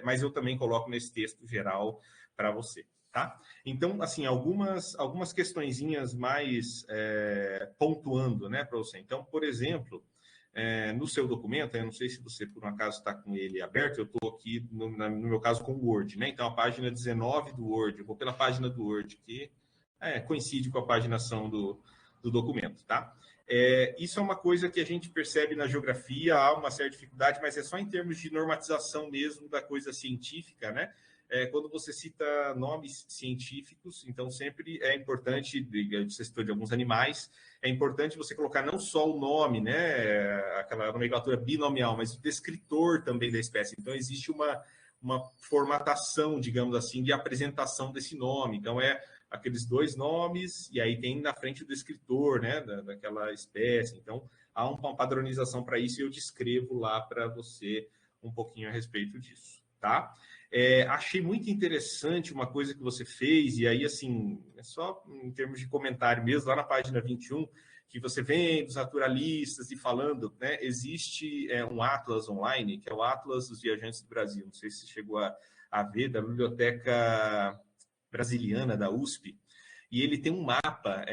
mas eu também coloco nesse texto geral para você. Tá? Então, assim, algumas questõezinhas mais pontuando, né, para você. Então, por exemplo, no seu documento, eu não sei se você, por um acaso, está com ele aberto, eu estou aqui, no meu caso, com o Word, né? Então, a página 19 do Word, eu vou pela página do Word, que coincide com a paginação do documento, tá? Isso é uma coisa que a gente percebe na geografia, há uma certa dificuldade, mas é só em termos de normatização mesmo da coisa científica, né? Quando você cita nomes científicos, então sempre é importante, você citou de alguns animais, é importante você colocar não só o nome, né, aquela nomenclatura binomial, mas o descritor também da espécie. Então existe uma formatação, digamos assim, de apresentação desse nome. Então aqueles dois nomes, e aí tem na frente o descritor, né, daquela espécie. Então há uma padronização para isso e eu descrevo lá para você um pouquinho a respeito disso, tá? Achei muito interessante uma coisa que você fez, e aí, assim, é só em termos de comentário mesmo, lá na página 21, que você vem dos naturalistas e falando, né, existe um Atlas online, que é o Atlas dos Viajantes do Brasil, não sei se você chegou a ver, da Biblioteca Brasiliana, da USP, e ele tem um mapa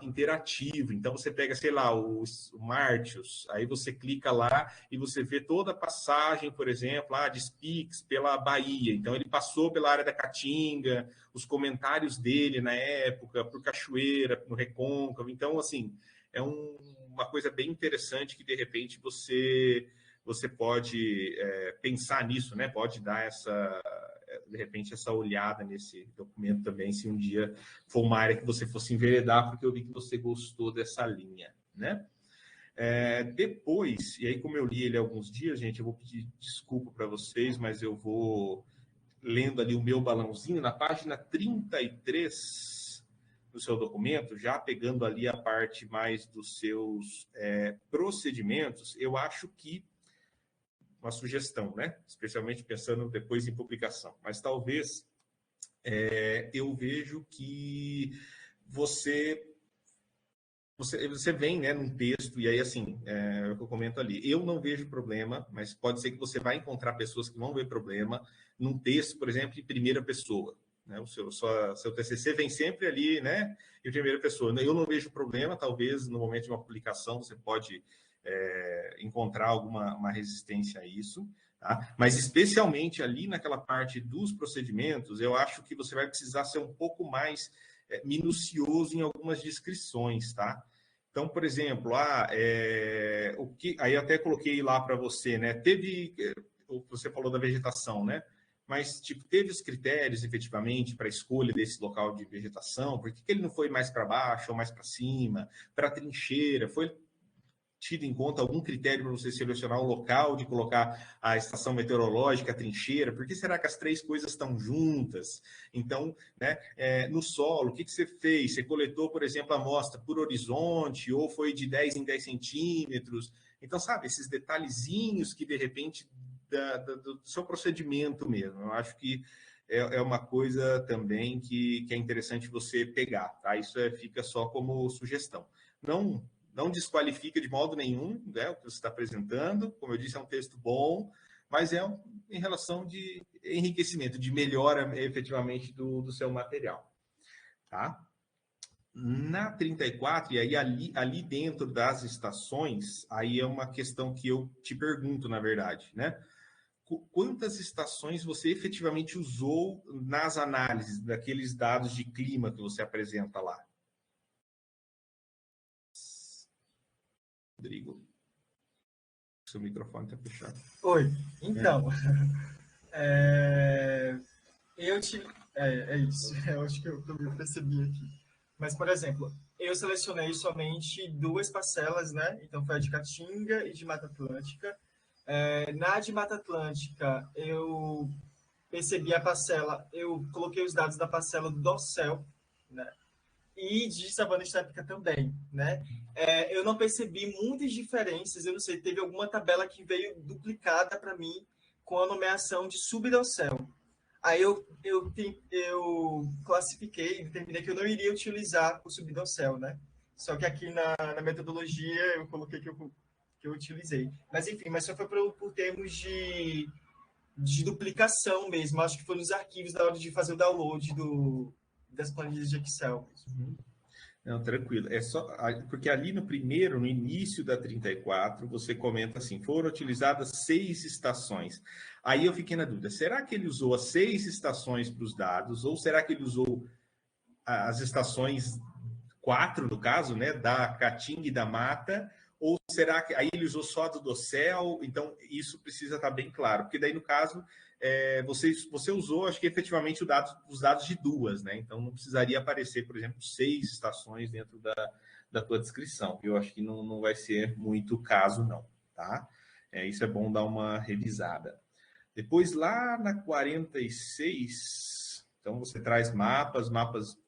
interativo. Então você pega, sei lá, o Martius, aí você clica lá e você vê toda a passagem, por exemplo, de Spix pela Bahia. Então ele passou pela área da Caatinga, os comentários dele na época, por Cachoeira, no Recôncavo. Então, assim, é uma coisa bem interessante que, de repente, você pode pensar nisso, né? Pode dar de repente, essa olhada nesse documento também, se um dia for uma área que você fosse enveredar, porque eu vi que você gostou dessa linha, né? Depois, e aí como eu li ele há alguns dias, gente, eu vou pedir desculpa para vocês, mas eu vou lendo ali o meu balãozinho, na página 33 do seu documento, já pegando ali a parte mais dos seus procedimentos, eu acho que uma sugestão, né? Especialmente pensando depois em publicação. Mas talvez eu vejo que você vem, né, num texto, e aí, assim, é o que eu comento ali. Eu não vejo problema, mas pode ser que você vai encontrar pessoas que vão ver problema num texto, por exemplo, em primeira pessoa. Né? O seu TCC vem sempre ali, né, em primeira pessoa. Eu não vejo problema, talvez no momento de uma publicação você pode encontrar uma resistência a isso, tá? Mas especialmente ali naquela parte dos procedimentos, eu acho que você vai precisar ser um pouco mais minucioso em algumas descrições, tá? Então, por exemplo, aí até coloquei lá para você, né? Você falou da vegetação, né? Mas, tipo, teve os critérios, efetivamente, para a escolha desse local de vegetação? Por que ele não foi mais para baixo ou mais para cima? Para a trincheira? Foi tido em conta algum critério para você selecionar o local de colocar a estação meteorológica, a trincheira? Por que será que as três coisas estão juntas? Então, né, no solo, o que você fez? Você coletou, por exemplo, a amostra por horizonte ou foi de 10 em 10 centímetros? Então, sabe, esses detalhezinhos que, de repente, do seu procedimento mesmo. Eu acho que é uma coisa também que é interessante você pegar, tá? Isso fica só como sugestão. Não desqualifica de modo nenhum, né, o que você está apresentando. Como eu disse, é um texto bom, mas em relação de enriquecimento, de melhora efetivamente do seu material. Tá? na 34, e aí ali dentro das estações, aí é uma questão que eu te pergunto, na verdade, né? Quantas estações você efetivamente usou nas análises daqueles dados de clima que você apresenta lá? Rodrigo, seu microfone está fechado. Oi, então, eu tive... É isso, eu acho que eu percebi aqui. Mas, por exemplo, eu selecionei somente 2 parcelas, né? Então, foi a de Caatinga e de Mata Atlântica. Na de Mata Atlântica, eu percebi a parcela, eu coloquei os dados da parcela do dossel, né? E de savana estápica também, né? Eu não percebi muitas diferenças, eu não sei, teve alguma tabela que veio duplicada para mim com a nomeação de subdossel. Aí eu classifiquei, determinei que eu não iria utilizar o subdossel, né? Só que aqui na metodologia eu coloquei que eu utilizei. Mas enfim, mas só foi por termos de duplicação mesmo. Acho que foi nos arquivos na hora de fazer o download das planilhas de Excel. Não, tranquilo. É só porque ali no início da 34, você comenta assim: foram utilizadas 6 estações. Aí eu fiquei na dúvida: será que ele usou as 6 estações para os dados, ou será que ele usou as estações 4, no caso, né, da Caatinga e da Mata? Ou será que aí ele usou só a do dossel? Então, isso precisa estar bem claro, porque daí, no caso, você usou, acho que efetivamente, os dados de 2, né? Então, não precisaria aparecer, por exemplo, 6 estações dentro da tua descrição. Eu acho que não vai ser muito o caso, não, tá? Isso é bom dar uma revisada. Depois, lá na 46, então você traz mapas,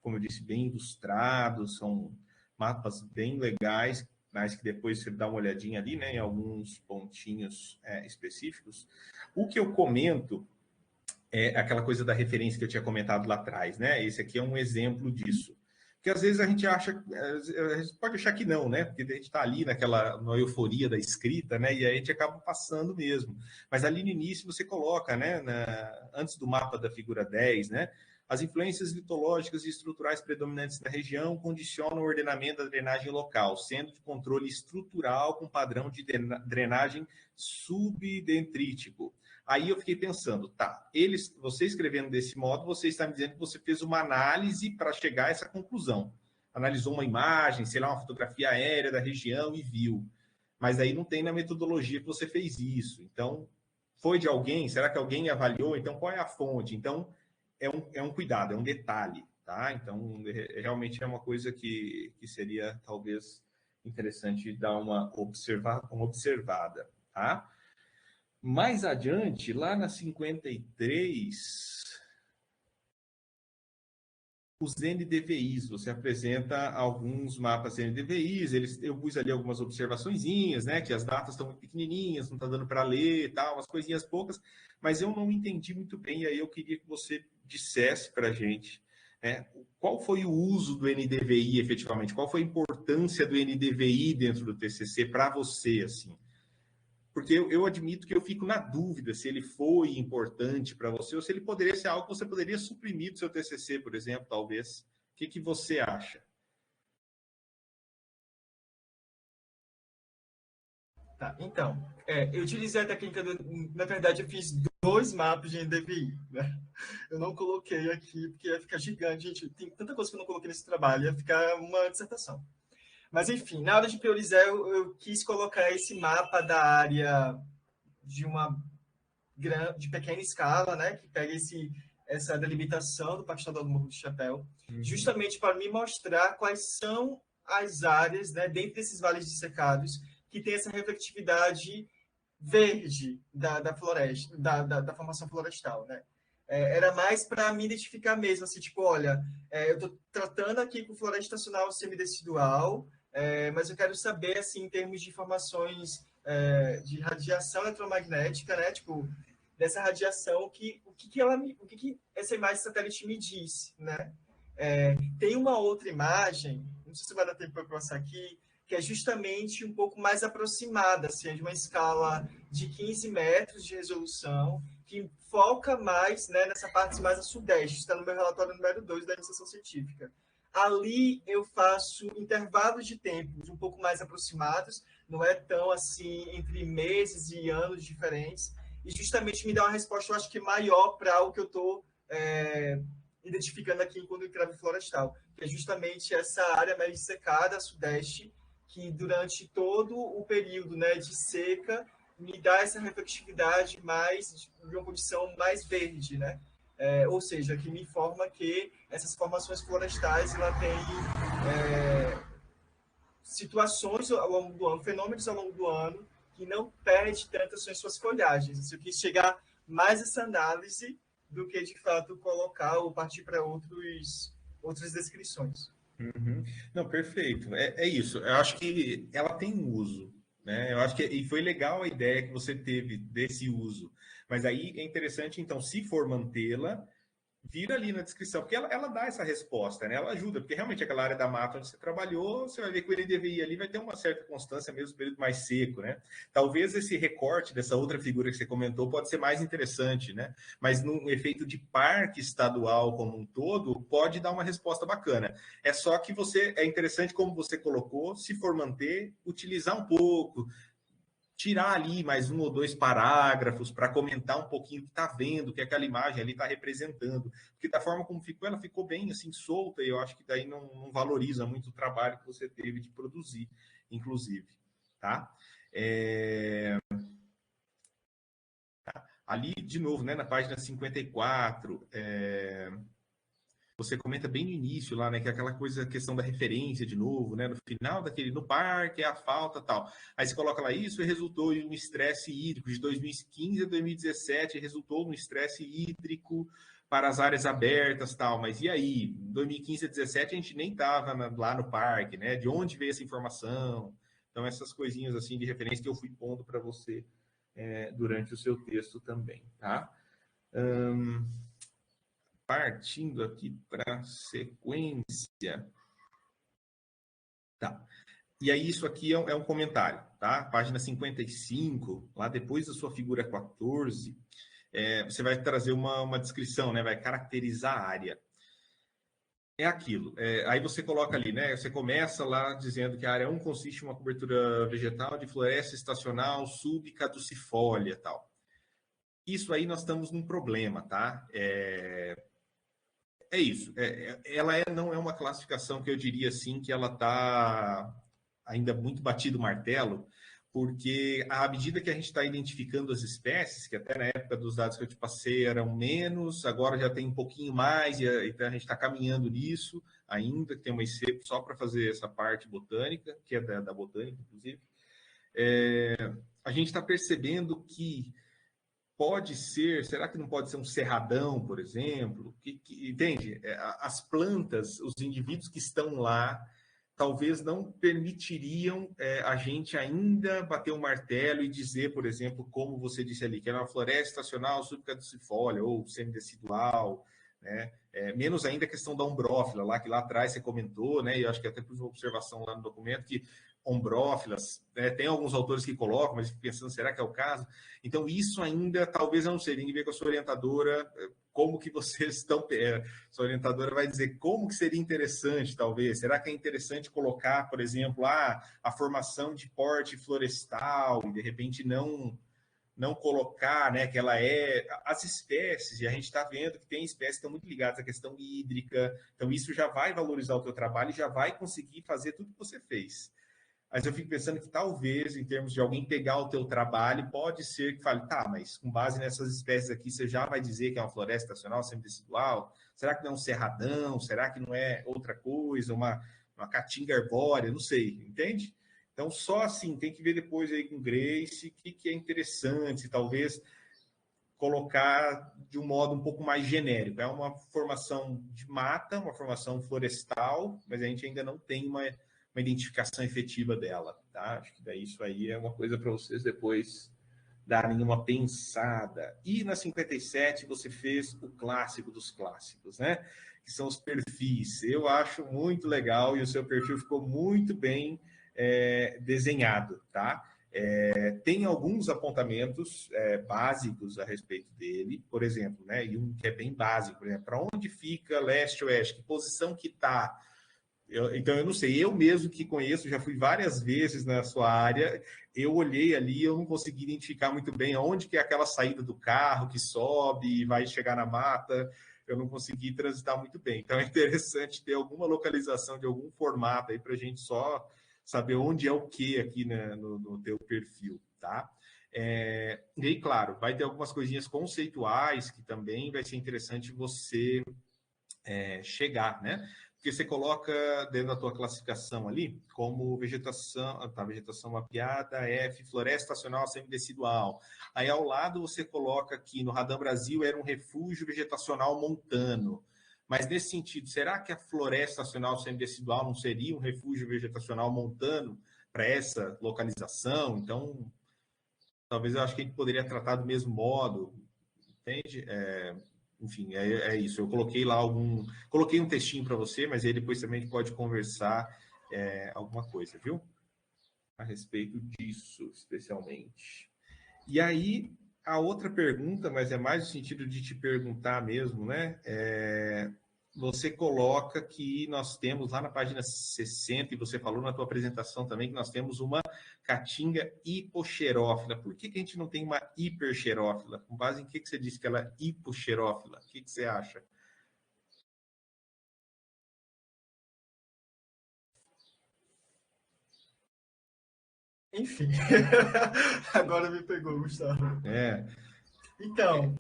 como eu disse, bem ilustrados, são mapas bem legais, mas que depois você dá uma olhadinha ali, né, em alguns pontinhos específicos. O que eu comento é aquela coisa da referência que eu tinha comentado lá atrás, né? Esse aqui é um exemplo disso. Porque às vezes a gente pode achar que não, né? Porque a gente está ali na euforia da escrita, né? E aí a gente acaba passando mesmo. Mas ali no início você coloca, né? Antes do mapa da figura 10, né? As influências litológicas e estruturais predominantes da região condicionam o ordenamento da drenagem local, sendo de controle estrutural com padrão de drenagem subdentrítico. Aí eu fiquei pensando, tá, você escrevendo desse modo, você está me dizendo que você fez uma análise para chegar a essa conclusão. Analisou uma imagem, sei lá, uma fotografia aérea da região e viu. Mas aí não tem na metodologia que você fez isso. Então, foi de alguém? Será que alguém avaliou? Então, qual é a fonte? Então, é um cuidado, é um detalhe, tá? Então, realmente é uma coisa que seria, talvez, interessante dar uma observada, tá? Mais adiante, lá na 53, os NDVIs, você apresenta alguns mapas NDVIs, eu pus ali algumas observaçõezinhas, né, que as datas estão muito pequenininhas, não está dando para ler e tal, umas coisinhas poucas, mas eu não entendi muito bem, e aí eu queria que você dissesse para a gente, né, qual foi o uso do NDVI efetivamente, qual foi a importância do NDVI dentro do TCC para você, assim? Porque eu admito que eu fico na dúvida se ele foi importante para você ou se ele poderia ser algo que você poderia suprimir do seu TCC, por exemplo, talvez. O que você acha? Tá, então, eu utilizei a técnica, na verdade, eu fiz 2 mapas de NDVI, né? Eu não coloquei aqui, porque ia ficar gigante, gente, tem tanta coisa que eu não coloquei nesse trabalho, ia ficar uma dissertação. Mas, enfim, na hora de priorizar, eu quis colocar esse mapa da área de pequena escala, né, que pega essa delimitação do Parque Estadual do Morro do Chapéu, justamente para me mostrar quais são as áreas, né, dentro desses vales dissecados, que tem essa refletividade verde da floresta, da formação florestal, né? Era mais para me identificar mesmo, assim, tipo, olha, eu estou tratando aqui com floresta estacional semidecidual, mas eu quero saber, assim, em termos de informações de radiação eletromagnética, né? Tipo, dessa radiação, o que essa imagem satélite me diz, né? Tem uma outra imagem, não sei se vai dar tempo para eu passar aqui, que é justamente um pouco mais aproximada, assim, de uma escala de 15 metros de resolução, que foca mais, né, nessa parte mais a sudeste, está no meu relatório número 2 da iniciação científica. Ali eu faço intervalos de tempo um pouco mais aproximados, não é tão assim entre meses e anos diferentes, e justamente me dá uma resposta, eu acho que maior para o que eu estou identificando aqui enquanto encrave florestal, que é justamente essa área mais secada, sudeste, que durante todo o período, né, de seca me dá essa refletividade mais de uma condição mais verde, né? Ou seja, que me informa que essas formações florestais ela tem situações ao longo do ano, fenômenos ao longo do ano que não perde tanto as suas folhagens. Eu quis chegar mais essa análise do que de fato colocar ou partir para outras descrições. Uhum. Não, perfeito. É isso. Eu acho que ela tem um uso, né? Eu acho que e foi legal a ideia que você teve desse uso. Mas aí é interessante, então, se for mantê-la, vira ali na descrição, porque ela dá essa resposta, né? Ela ajuda, porque realmente aquela área da mata onde você trabalhou, você vai ver que o NDVI ali vai ter uma certa constância mesmo no período mais seco, né? Talvez esse recorte dessa outra figura que você comentou pode ser mais interessante, né? Mas num efeito de parque estadual como um todo, pode dar uma resposta bacana. É só que é interessante como você colocou, se for manter, utilizar um pouco, tirar ali mais 1 ou 2 parágrafos para comentar um pouquinho o que está vendo, o que aquela imagem ali está representando. Porque da forma como ficou, ela ficou bem assim solta, e eu acho que daí não valoriza muito o trabalho que você teve de produzir, inclusive. Tá? Ali, de novo, né, na página 54, você comenta bem no início lá, né, que é aquela coisa, a questão da referência de novo, né, no final no parque, é a falta tal. Aí você coloca lá isso e resultou em um estresse hídrico de 2015 a 2017, resultou num estresse hídrico para as áreas abertas tal. Mas e aí? Em 2015 a 2017 a gente nem estava lá no parque, né? De onde veio essa informação? Então, essas coisinhas assim de referência que eu fui pondo para você durante o seu texto também, tá? Partindo aqui para a sequência. Tá. E aí, isso aqui é um comentário, tá? Página 55, lá depois da sua figura 14, você vai trazer uma descrição, né? Vai caracterizar a área. É aquilo. Aí você coloca ali, né? Você começa lá dizendo que a área 1 consiste em uma cobertura vegetal de floresta estacional subcaducifólia tal. Isso aí nós estamos num problema, tá? É isso. Ela não é uma classificação que eu diria assim que ela está ainda muito batido o martelo, porque à medida que a gente está identificando as espécies, que até na época dos dados que eu te passei eram menos, agora já tem um pouquinho mais, então a gente está caminhando nisso ainda, que tem uma IC só para fazer essa parte botânica, que é da botânica, inclusive. A gente está percebendo que pode ser, será que não pode ser um cerradão, por exemplo? Entende? As plantas, os indivíduos que estão lá, talvez não permitiriam a gente ainda bater o martelo e dizer, por exemplo, como você disse ali, que era uma floresta estacional subcaducifólia ou semidecidual, né? Menos ainda a questão da ombrófila, lá que lá atrás você comentou, né? E eu acho que até pus uma observação lá no documento que ombrófilas, tem alguns autores que colocam, mas pensando, será que é o caso? Então, isso ainda talvez não seria. Tem que ver com a sua orientadora, como que vocês estão. Sua orientadora vai dizer como que seria interessante, talvez. Será que é interessante colocar, por exemplo, a formação de porte florestal, e de repente não colocar, né, que ela as espécies, e a gente está vendo que tem espécies que estão muito ligadas à questão hídrica, então isso já vai valorizar o teu trabalho e já vai conseguir fazer tudo que você fez. Mas eu fico pensando que talvez, em termos de alguém pegar o teu trabalho, pode ser que fale, tá, mas com base nessas espécies aqui, você já vai dizer que é uma floresta estacional semidecidual? Será que não é um cerradão? Será que não é outra coisa? Uma caatinga arbórea? Não sei, entende? Então, só assim, tem que ver depois aí com Grace o que é interessante, talvez colocar de um modo um pouco mais genérico. É uma formação de mata, uma formação florestal, mas a gente ainda não tem uma identificação efetiva dela, tá? Acho que daí isso aí é uma coisa para vocês depois darem uma pensada. E na 57 você fez o clássico dos clássicos, né? Que são os perfis. Eu acho muito legal e o seu perfil ficou muito bem desenhado, tá? Tem alguns apontamentos básicos a respeito dele, por exemplo, né? E um que é bem básico, né? Para onde fica leste-oeste? Que posição que está Então, eu não sei, eu mesmo que conheço, já fui várias vezes na sua área, eu olhei ali, eu não consegui identificar muito bem onde que é aquela saída do carro que sobe e vai chegar na mata, eu não consegui transitar muito bem. Então, é interessante ter alguma localização de algum formato aí para a gente só saber onde é o que aqui, né, no teu perfil, tá? E aí, claro, vai ter algumas coisinhas conceituais que também vai ser interessante você chegar, né? Porque você coloca dentro da tua classificação ali como vegetação, tá, vegetação mapeada, F, floresta estacional semidecidual. Aí ao lado você coloca que no Radam Brasil era um refúgio vegetacional montano. Mas nesse sentido, será que a floresta estacional semidecidual não seria um refúgio vegetacional montano para essa localização? Então, talvez eu acho que a gente poderia tratar do mesmo modo, entende? Enfim, é isso. Eu coloquei lá coloquei um textinho para você, mas aí depois também a gente pode conversar alguma coisa, viu? A respeito disso, especialmente. E aí, a outra pergunta, mas é mais no sentido de te perguntar mesmo, né? Você coloca que nós temos lá na página 60, e você falou na tua apresentação também, que nós temos uma caatinga hipoxerófila. Por que a gente não tem uma hiperxerófila? Com base em que você disse que ela é hipoxerófila? O que você acha? Enfim, agora me pegou, Gustavo. Então,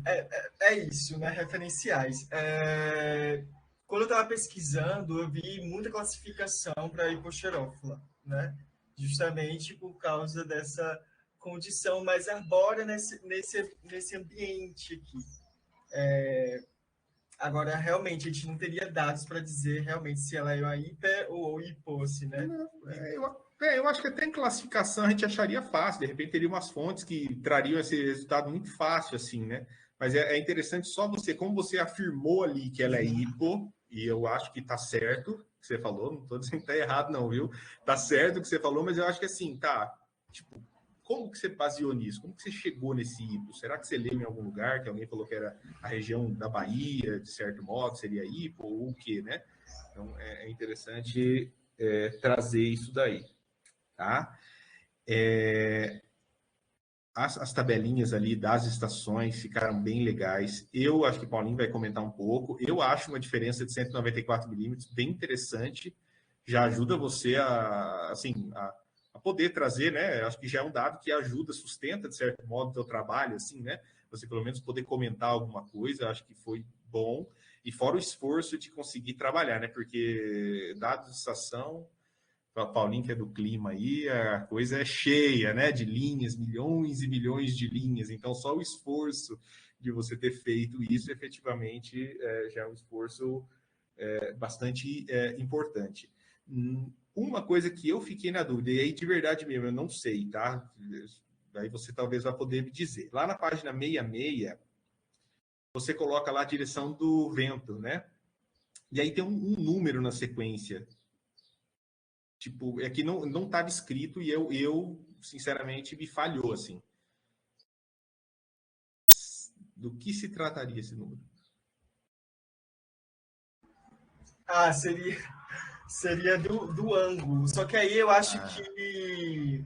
é isso, né? Referenciais. Quando eu estava pesquisando, eu vi muita classificação para hipoxerófila, né? Justamente por causa dessa condição mais arbórea nesse ambiente aqui. Agora, realmente, a gente não teria dados para dizer realmente se ela é uma hiper ou hipo, assim, né? Eu acho que até em classificação a gente acharia fácil, de repente teria umas fontes que trariam esse resultado muito fácil, assim, né? Mas é interessante só você, como você afirmou ali que ela é hipo, e eu acho que tá certo o que você falou, não tô dizendo que tá errado não, viu? Tá certo o que você falou, mas eu acho que assim, tá, tipo, como que você baseou nisso? Como que você chegou nesse hipo? Será que você leu em algum lugar que alguém falou que era a região da Bahia, de certo modo, seria hipo, ou o quê, né? Então, é interessante trazer isso daí. Tá? As tabelinhas ali das estações ficaram bem legais. Eu acho que o Paulinho vai comentar um pouco. Eu acho uma diferença de 194 milímetros bem interessante. Já ajuda você assim, a poder trazer, né? Acho que já é um dado que ajuda, sustenta, de certo modo, o seu trabalho, assim, né? Você pelo menos poder comentar alguma coisa, acho que foi bom. E fora o esforço de conseguir trabalhar, né? Porque dados de estação, Paulinho, que é do clima aí, a coisa é cheia, né? De linhas, milhões e milhões de linhas. Então, só o esforço de você ter feito isso, efetivamente, já é um esforço bastante importante. Uma coisa que eu fiquei na dúvida, e aí de verdade mesmo, eu não sei, tá? Aí você talvez vá poder me dizer. Lá na página 66, você coloca lá a direção do vento, né? E aí tem um número na sequência. Tipo, é que não estava escrito e eu, sinceramente, me falhou, assim. Do que se trataria esse número? Seria do ângulo. Só que aí eu acho que,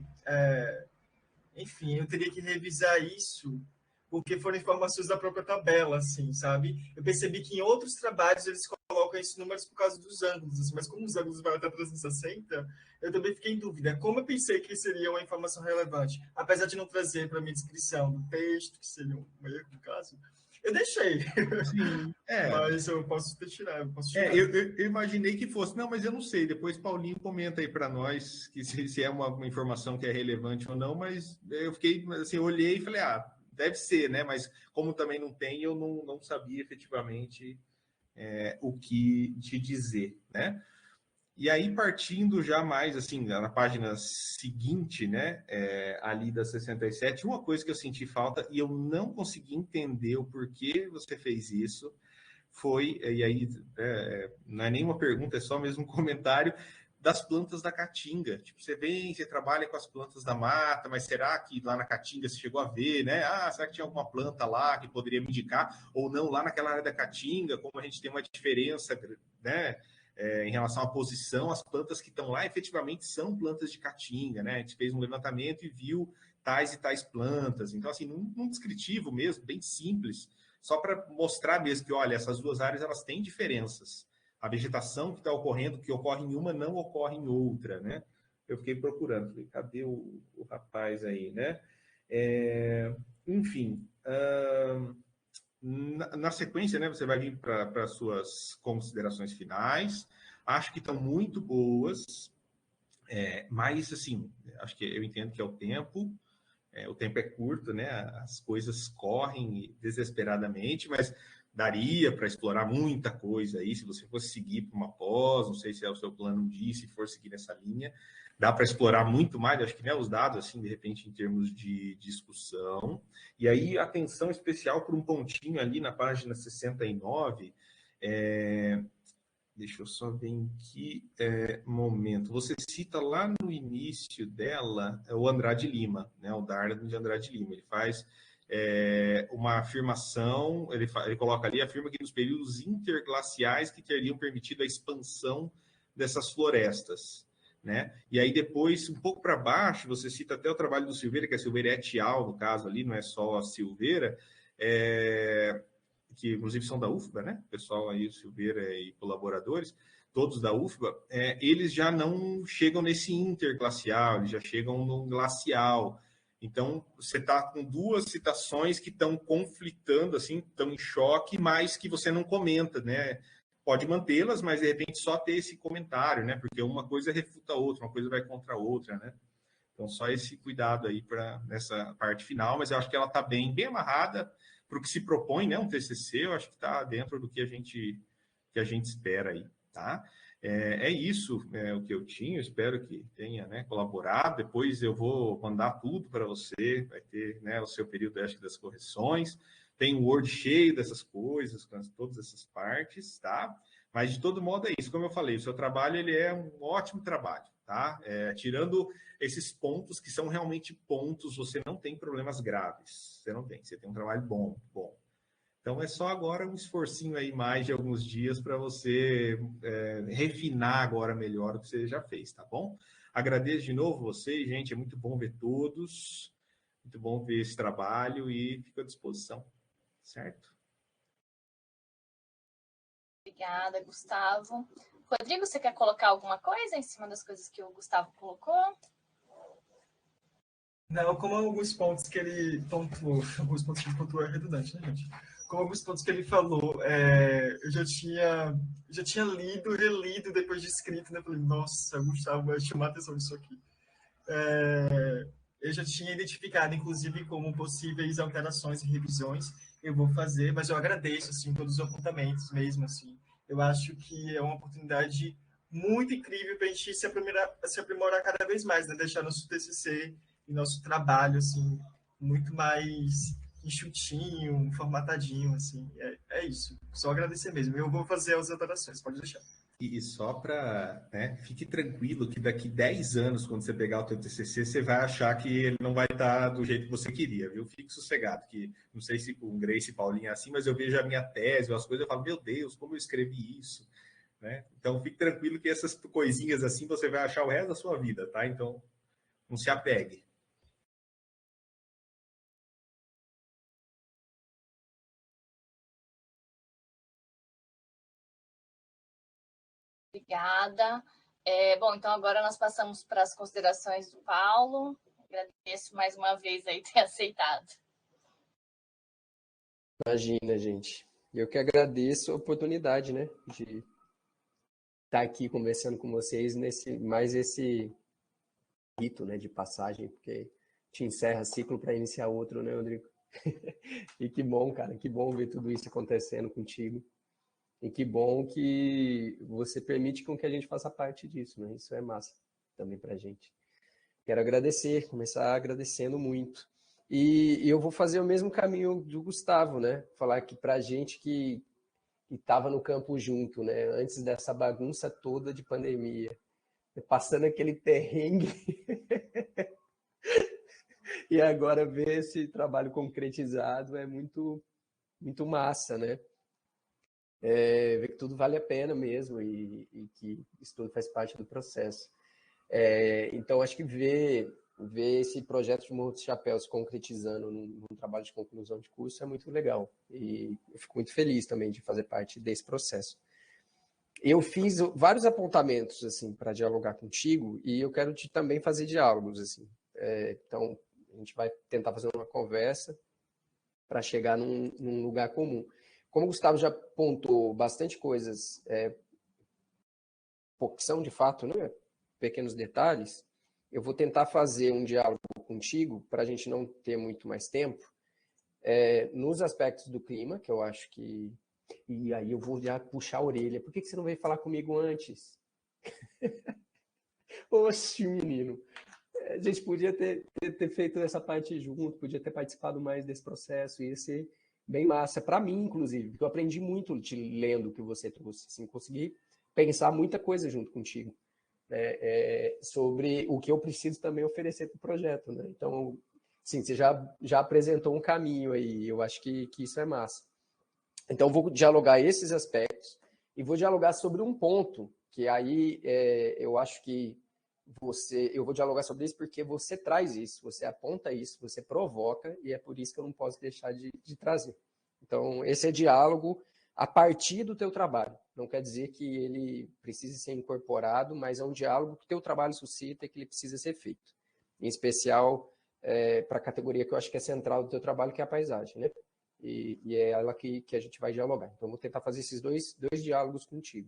enfim, eu teria que revisar isso, porque foram informações da própria tabela, assim, sabe? Eu percebi que em outros trabalhos eles colocam esses números por causa dos ângulos, assim, mas como os ângulos vão até 360, eu também fiquei em dúvida. Como eu pensei que seria uma informação relevante, apesar de não trazer para a minha descrição do texto, que seria um erro no caso, eu deixei. Sim, mas eu posso tirar. Eu imaginei que fosse. Não, mas eu não sei. Depois Paulinho comenta aí para nós que se é uma informação que é relevante ou não, mas eu fiquei, assim, eu olhei e falei, deve ser, né? Mas como também não tem, eu não sabia efetivamente o que te dizer, né? E aí, partindo já mais, assim, na página seguinte, né, ali da 67, uma coisa que eu senti falta e eu não consegui entender o porquê você fez isso, foi, e aí não é nenhuma pergunta, é só mesmo um comentário, das plantas da Caatinga. Tipo, você trabalha com as plantas da mata, mas será que lá na Caatinga você chegou a ver, né? Será que tinha alguma planta lá que poderia me indicar? Ou não, lá naquela área da Caatinga, como a gente tem uma diferença, né? em relação à posição, as plantas que estão lá efetivamente são plantas de caatinga, né? A gente fez um levantamento e viu tais e tais plantas. Então, assim, num descritivo mesmo, bem simples, só para mostrar mesmo que, olha, essas duas áreas elas têm diferenças. A vegetação que está ocorrendo, que ocorre em uma, não ocorre em outra, né? Eu fiquei procurando, falei, cadê o rapaz aí, né? Enfim, na sequência, né, você vai vir para as suas considerações finais. Acho que estão muito boas, mas, assim, acho que eu entendo que é o tempo é curto, né? As coisas correm desesperadamente, mas daria para explorar muita coisa aí, se você fosse seguir para uma pós, não sei se é o seu plano um dia, se for seguir nessa linha, dá para explorar muito mais, acho que, né, os dados, assim, de repente, em termos de discussão. E aí, atenção especial para um pontinho ali na página 69, deixa eu só ver em que momento. Você cita lá no início dela o Andrade Lima, né, o Darlan de Andrade Lima. Ele faz uma afirmação, ele coloca ali, afirma que nos períodos interglaciais que teriam permitido a expansão dessas florestas, né? E aí depois, um pouco para baixo, você cita até o trabalho do Silveira, que é Silveira et al., no caso ali, não é só a Silveira, que inclusive são da UFBA, né? O pessoal aí, o Silveira e colaboradores, todos da UFBA, eles já não chegam nesse interglacial, eles já chegam no glacial. Então, você está com duas citações que estão conflitando, assim, estão em choque, mas que você não comenta, né? Pode mantê-las, mas de repente só ter esse comentário, né? Porque uma coisa refuta a outra, uma coisa vai contra a outra, né? Então, só esse cuidado aí para nessa parte final, mas eu acho que ela está bem amarrada para o que se propõe, né? Um TCC, eu acho que está dentro do que a gente espera aí, tá? Isso, o que eu tinha, espero que tenha, né, colaborado. Depois eu vou mandar tudo para você, vai ter, né, o seu período, acho que, das correções. Tem o Word cheio dessas coisas, com todas essas partes, tá? Mas, de todo modo, é isso. Como eu falei, o seu trabalho ele é um ótimo trabalho, tá? Tirando esses pontos que são realmente pontos, você não tem problemas graves. Você não tem. Você tem um trabalho bom. Então, é só agora um esforcinho aí mais de alguns dias para você refinar agora melhor o que você já fez, tá bom? Agradeço de novo vocês, gente. É muito bom ver todos. Muito bom ver esse trabalho e fico à disposição, certo? Obrigada, Gustavo. Rodrigo, você quer colocar alguma coisa em cima das coisas que o Gustavo colocou? Não, como alguns pontos que ele pontuou, alguns pontos que ele pontuou é redundante, né, gente? Como alguns pontos que ele falou, eu já tinha lido, relido depois de escrito, né? Falei, nossa, Gustavo vai chamar a atenção disso aqui. Eu já tinha identificado, inclusive, como possíveis alterações e revisões eu vou fazer, mas eu agradeço, assim, todos os apontamentos mesmo, assim. Eu acho que é uma oportunidade muito incrível para a gente se aprimorar cada vez mais, né? Deixar nosso TCC e nosso trabalho, assim, muito mais enxutinho, formatadinho, assim. É isso. Só agradecer mesmo. Eu vou fazer as alterações, pode deixar. E só para, né, fique tranquilo que daqui 10 anos, quando você pegar o teu TCC, você vai achar que ele não vai estar do jeito que você queria, viu? Fique sossegado, que não sei se com Grace e Paulinha é assim, mas eu vejo a minha tese, as coisas, eu falo, meu Deus, como eu escrevi isso, né? Então, fique tranquilo que essas coisinhas assim você vai achar o resto da sua vida, tá? Então, não se apegue. Obrigada. Bom, então agora nós passamos para as considerações do Paulo. Agradeço mais uma vez aí ter aceitado. Imagina, gente. Eu que agradeço a oportunidade, né, de estar aqui conversando com vocês nesse rito, né, de passagem, porque te encerra ciclo para iniciar outro, né, Rodrigo? E que bom, cara, que bom ver tudo isso acontecendo contigo. E que bom que você permite com que a gente faça parte disso, né? Isso é massa também pra gente. Quero agradecer, começar agradecendo muito. E eu vou fazer o mesmo caminho do Gustavo, né? Falar que pra gente que estava no campo junto, né? Antes dessa bagunça toda de pandemia, passando aquele terrengue e agora ver esse trabalho concretizado é muito, muito massa, né? ver que tudo vale a pena mesmo e que isso tudo faz parte do processo. Então, acho que ver esse projeto de Morro dos Chapéus se concretizando num trabalho de conclusão de curso é muito legal. E eu fico muito feliz também de fazer parte desse processo. Eu fiz vários apontamentos assim para dialogar contigo e eu quero também fazer diálogos assim. Então, a gente vai tentar fazer uma conversa para chegar num lugar comum. Como o Gustavo já apontou bastante coisas, que são de fato, né, pequenos detalhes, eu vou tentar fazer um diálogo contigo, para a gente não ter muito mais tempo, nos aspectos do clima, que eu acho que... E aí eu vou já puxar a orelha. Por que você não veio falar comigo antes? Oxe, menino. A gente podia ter feito essa parte junto, podia ter participado mais desse processo, ia ser bem massa. Para mim, inclusive, porque eu aprendi muito te lendo o que você trouxe. Assim, consegui pensar muita coisa junto contigo, né, sobre o que eu preciso também oferecer para o projeto. Né? Então, sim, você já apresentou um caminho aí, eu acho que isso é massa. Então, vou dialogar esses aspectos e vou dialogar sobre um ponto que aí eu acho que eu vou dialogar sobre isso porque você traz isso, você aponta isso, você provoca e é por isso que eu não posso deixar de trazer. Então, esse é diálogo a partir do teu trabalho. Não quer dizer que ele precise ser incorporado, mas é um diálogo que o teu trabalho suscita e que ele precisa ser feito. Em especial para a categoria que eu acho que é central do teu trabalho, que é a paisagem, né? E é ela que a gente vai dialogar. Então, vou tentar fazer esses dois diálogos contigo.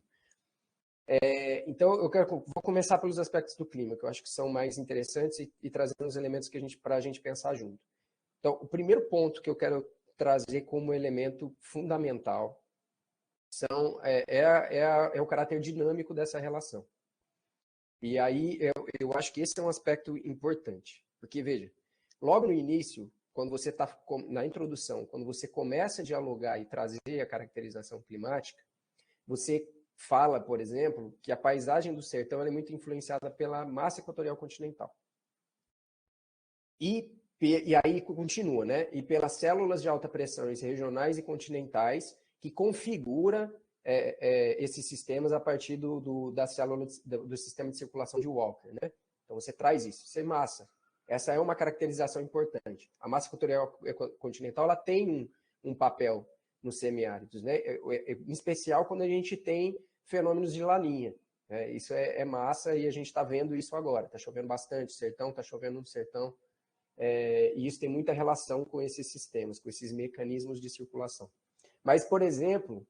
Então, vou começar pelos aspectos do clima, que eu acho que são mais interessantes e trazendo os elementos para a gente pensar junto. Então, o primeiro ponto que eu quero trazer como elemento fundamental é o caráter dinâmico dessa relação. E aí, eu acho que esse é um aspecto importante. Porque, veja, logo no início, quando você está na introdução, quando você começa a dialogar e trazer a caracterização climática, você fala, por exemplo, que a paisagem do sertão é muito influenciada pela massa equatorial continental. E aí continua, né? E pelas células de alta pressão regionais e continentais que configura esses sistemas a partir da célula do sistema de circulação de Walker, né? Então você traz isso, isso é massa. Essa é uma caracterização importante. A massa equatorial continental ela tem um papel nos semiáridos, né? Em especial quando a gente tem fenômenos de laninha. Né? Isso é massa e a gente está vendo isso agora. Está chovendo bastante, sertão está chovendo no sertão. E isso tem muita relação com esses sistemas, com esses mecanismos de circulação. Mas, por exemplo,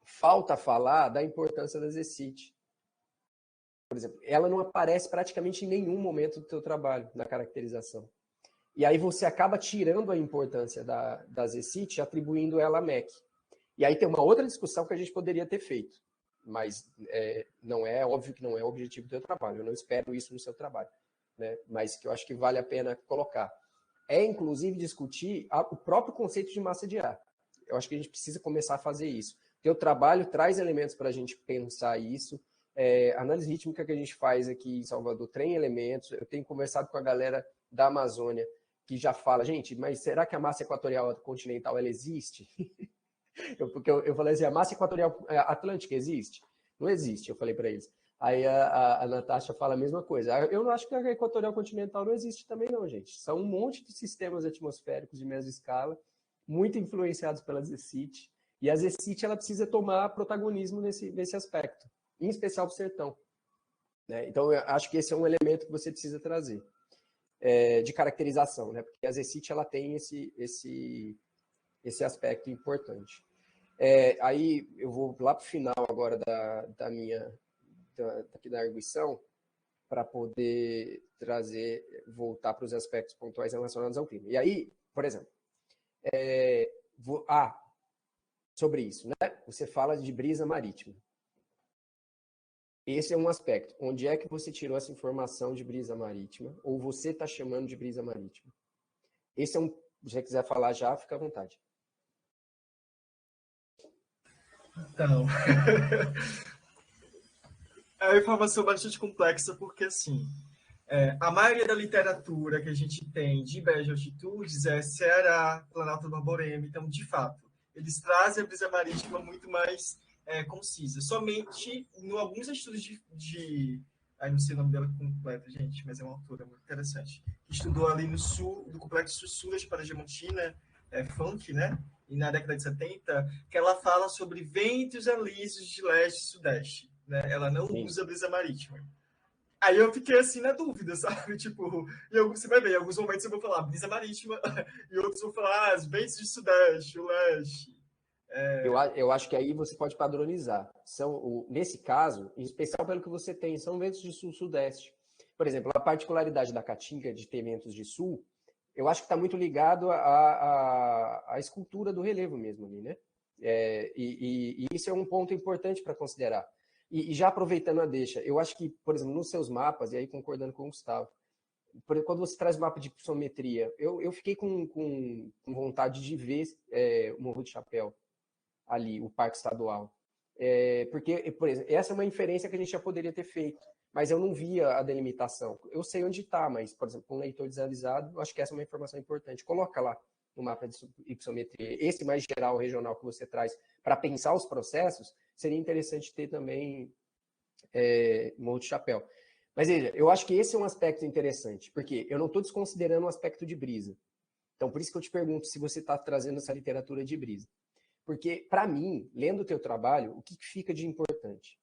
falta falar da importância da ZECIT. Por exemplo, ela não aparece praticamente em nenhum momento do teu trabalho, na caracterização. E aí você acaba tirando a importância da ZECIT e atribuindo ela a MEC. E aí tem uma outra discussão que a gente poderia ter feito, mas não é óbvio que não é o objetivo do teu trabalho. Eu não espero isso no seu trabalho, né? Mas que eu acho que vale a pena colocar. Inclusive, discutir o próprio conceito de massa de ar. Eu acho que a gente precisa começar a fazer isso. O teu trabalho traz elementos para a gente pensar isso. A análise rítmica que a gente faz aqui em Salvador tem elementos. Eu tenho conversado com a galera da Amazônia que já fala, gente, mas será que a massa equatorial continental ela existe? Porque eu falei assim, a massa equatorial atlântica existe? Não existe, eu falei para eles. Aí a Natasha fala a mesma coisa. Eu não acho que a equatorial continental não existe também não, gente. São um monte de sistemas atmosféricos de mesma escala, muito influenciados pela ZECIT. E a ZECIT ela precisa tomar protagonismo nesse aspecto, em especial o sertão. Né? Então, eu acho que esse é um elemento que você precisa trazer, de caracterização, né? Porque a ZECIT ela tem esse aspecto importante. Aí eu vou lá para o final agora da arguição, para poder voltar para os aspectos pontuais relacionados ao clima. E aí, por exemplo, sobre isso, né? Você fala de brisa marítima. Esse é um aspecto. Onde é que você tirou essa informação de brisa marítima? Ou você está chamando de brisa marítima? Esse é um... Se você quiser falar já, fica à vontade. Então, é uma informação bastante complexa, porque, assim, a maioria da literatura que a gente tem de Brejo Altitudes é Ceará, Planalto do Borborema. Então, de fato, eles trazem a brisa marítima muito mais concisa. Somente em alguns estudos aí não sei o nome dela completo, gente, mas é uma autora muito interessante, que estudou ali no sul, do complexo sul da Chapada Diamantina, Funk, né? E na década de 70, que ela fala sobre ventos alísios de leste e sudeste, né? Ela não usa brisa marítima. Aí eu fiquei assim na dúvida, sabe? Tipo, você vai ver, em alguns momentos eu vou falar brisa marítima, e outros vão falar os ventos de sudeste, o leste. Eu acho que aí você pode padronizar. Nesse caso, em especial pelo que você tem, são ventos de sul-sudeste. Por exemplo, a particularidade da Caatinga de ter ventos de sul, eu acho que está muito ligado à escultura do relevo mesmo ali, né? E isso é um ponto importante para considerar. E já aproveitando a deixa, eu acho que, por exemplo, nos seus mapas, e aí concordando com o Gustavo, quando você traz o mapa de pixometria, eu fiquei com vontade de ver o Morro de Chapéu ali, o Parque Estadual. Porque, por exemplo, essa é uma inferência que a gente já poderia ter feito, mas eu não via a delimitação. Eu sei onde está, mas, por exemplo, com um leitor desalizado, eu acho que essa é uma informação importante. Coloca lá no mapa de pixometria. Esse mais geral, regional, que você traz para pensar os processos, seria interessante ter também Morro de Chapéu. Mas veja, eu acho que esse é um aspecto interessante, porque eu não estou desconsiderando o aspecto de brisa. Então, por isso que eu te pergunto se você está trazendo essa literatura de brisa. Porque, para mim, lendo o teu trabalho, o que fica de importante?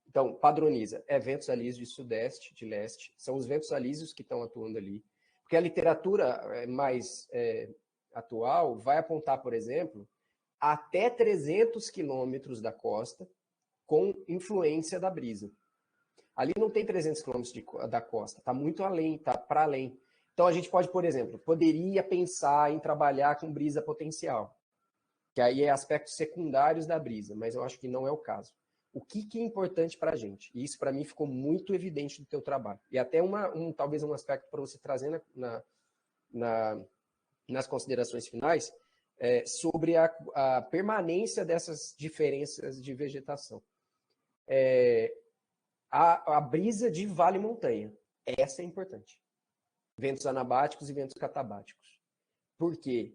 Então, padroniza. Ventos alísios de sudeste, de leste. São os ventos alísios que estão atuando ali. Porque a literatura mais atual vai apontar, por exemplo, até 300 quilômetros da costa com influência da brisa. Ali não tem 300 quilômetros da costa, está muito além, está para além. Então, a gente pode, por exemplo, poderia pensar em trabalhar com brisa potencial, que aí é aspectos secundários da brisa, mas eu acho que não é o caso. O que é importante para a gente? E isso, para mim, ficou muito evidente no teu trabalho. E até talvez um aspecto para você trazer nas considerações finais, sobre a permanência dessas diferenças de vegetação. A brisa de vale-montanha, essa é importante. Ventos anabáticos e ventos catabáticos. Por quê?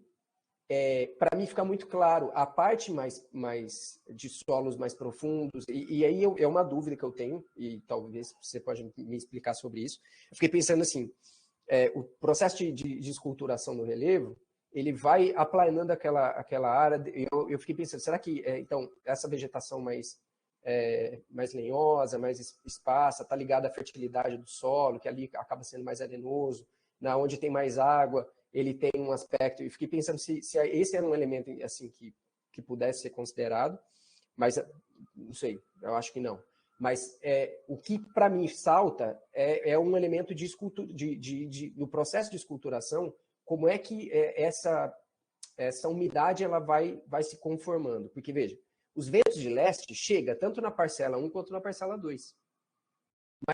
Para mim fica muito claro, a parte mais de solos mais profundos, e aí é uma dúvida que eu tenho, e talvez você pode me explicar sobre isso. Eu fiquei pensando assim, o processo de esculturação do relevo, ele vai aplanando aquela área, eu fiquei pensando, será que, então, essa vegetação mais lenhosa, mais esparsa, está ligada à fertilidade do solo, que ali acaba sendo mais arenoso, onde tem mais água, ele tem um aspecto, e fiquei pensando se esse era um elemento assim que pudesse ser considerado, mas não sei, eu acho que não. Mas o que para mim salta é um elemento de escultura, no processo de esculturação, como é que essa umidade ela vai se conformando. Porque, veja, os ventos de leste chegam tanto na parcela 1 quanto na parcela 2.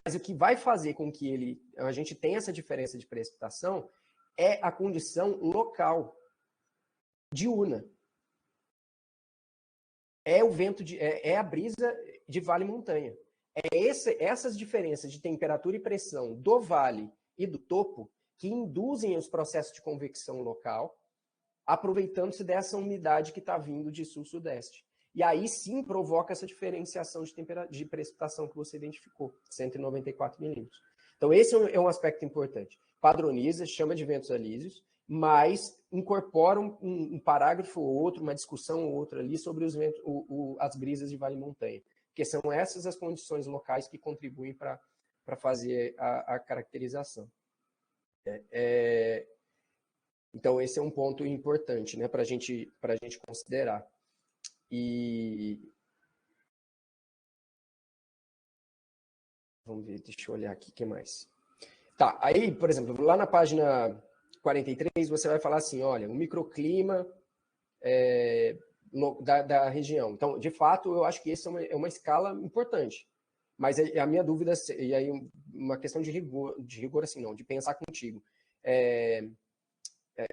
Mas o que vai fazer com que a gente tenha essa diferença de precipitação é a condição local, diurna. É o vento a brisa de vale-montanha. Essas diferenças de temperatura e pressão do vale e do topo que induzem os processos de convecção local, aproveitando-se dessa umidade que está vindo de sul-sudeste. E aí sim provoca essa diferenciação de precipitação que você identificou, 194 milímetros. Então esse é um aspecto importante. Padroniza, chama de ventos alísios, mas incorpora um parágrafo ou outro, uma discussão ou outra ali sobre as brisas de vale-montanha, porque são essas as condições locais que contribuem para fazer a caracterização. Então esse é um ponto importante, né, para a gente considerar. E vamos ver, deixa eu olhar aqui o que mais. Tá, aí, por exemplo, lá na página 43, você vai falar assim, olha, o microclima da região. Então, de fato, eu acho que essa é uma escala importante. Mas a minha dúvida, e aí uma questão de rigor assim, não, de pensar contigo.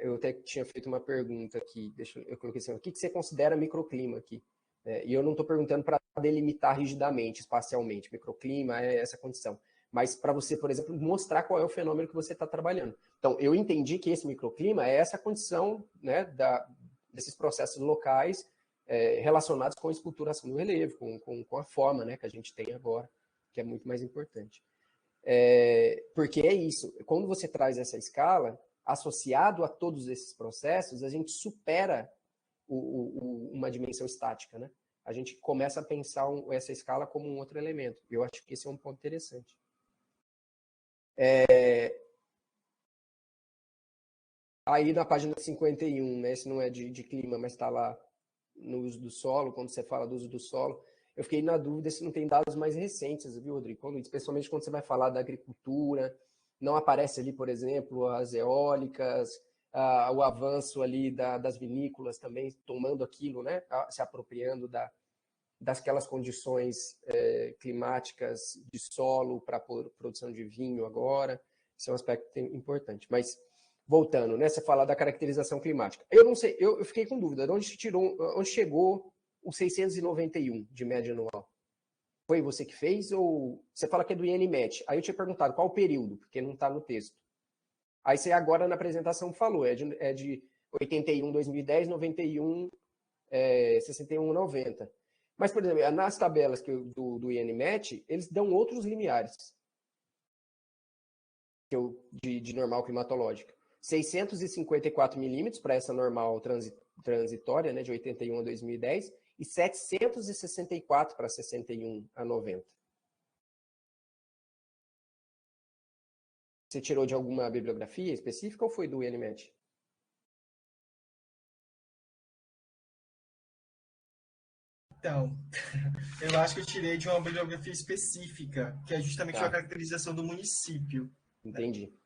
Eu até tinha feito uma pergunta aqui, eu coloquei assim, o que você considera microclima aqui? E eu não estou perguntando para delimitar rigidamente, espacialmente, microclima é essa condição, mas para você, por exemplo, mostrar qual é o fenômeno que você está trabalhando. Então, eu entendi que esse microclima é essa condição, né, desses processos locais relacionados com a esculturação do relevo, com a forma, né, que a gente tem agora, que é muito mais importante. Porque é isso, quando você traz essa escala, associado a todos esses processos, a gente supera uma dimensão estática, né? A gente começa a pensar essa escala como um outro elemento. Eu acho que esse é um ponto interessante. Aí na página 51, né, esse não é de clima, mas está lá no uso do solo, quando você fala do uso do solo, eu fiquei na dúvida se não tem dados mais recentes, viu, Rodrigo? Especialmente quando você vai falar da agricultura, não aparece ali, por exemplo, as eólicas, o avanço ali das vinícolas também tomando aquilo, né, se apropriando daquelas condições climáticas de solo para a produção de vinho agora. Esse é um aspecto importante. Mas, voltando, né, você fala da caracterização climática. Eu não sei, eu fiquei com dúvida, de onde chegou o 691 de média anual? Foi você que fez ou você fala que é do INMET? Aí eu tinha perguntado qual o período, porque não está no texto. Aí você agora na apresentação falou, é de 81, 2010, 91, 61, 90. Mas, por exemplo, nas tabelas do INMET, eles dão outros limiares de normal climatológica. 654 milímetros para essa normal transitória, né, de 81 a 2010, e 764 para 61 a 90. Você tirou de alguma bibliografia específica ou foi do INMET? Então, eu acho que eu tirei de uma bibliografia específica, que é justamente uma caracterização do município. Entendi.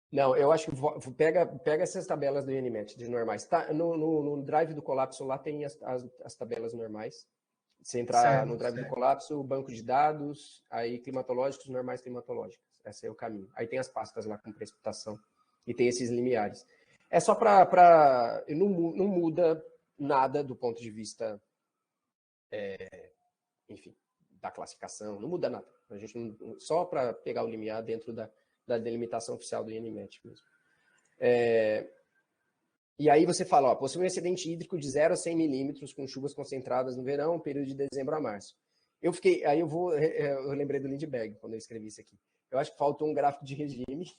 Não, eu acho que pega essas tabelas do INMET de normais. Tá, no Drive do Colapso lá tem as tabelas normais. Você entrar no Drive do Colapso, banco de dados, aí climatológicos, normais climatológicos. Esse é o caminho. Aí tem as pastas lá com precipitação e tem esses limiares. É só para... Não muda nada do ponto de vista, enfim, da classificação. Não muda nada. A gente só para pegar o limiar dentro da delimitação oficial do INMET mesmo. E aí você fala, possui um excedente hídrico de 0 a 100 milímetros com chuvas concentradas no verão, período de dezembro a março. Eu lembrei do Lindbergh quando eu escrevi isso aqui. Eu acho que faltou um gráfico de regime.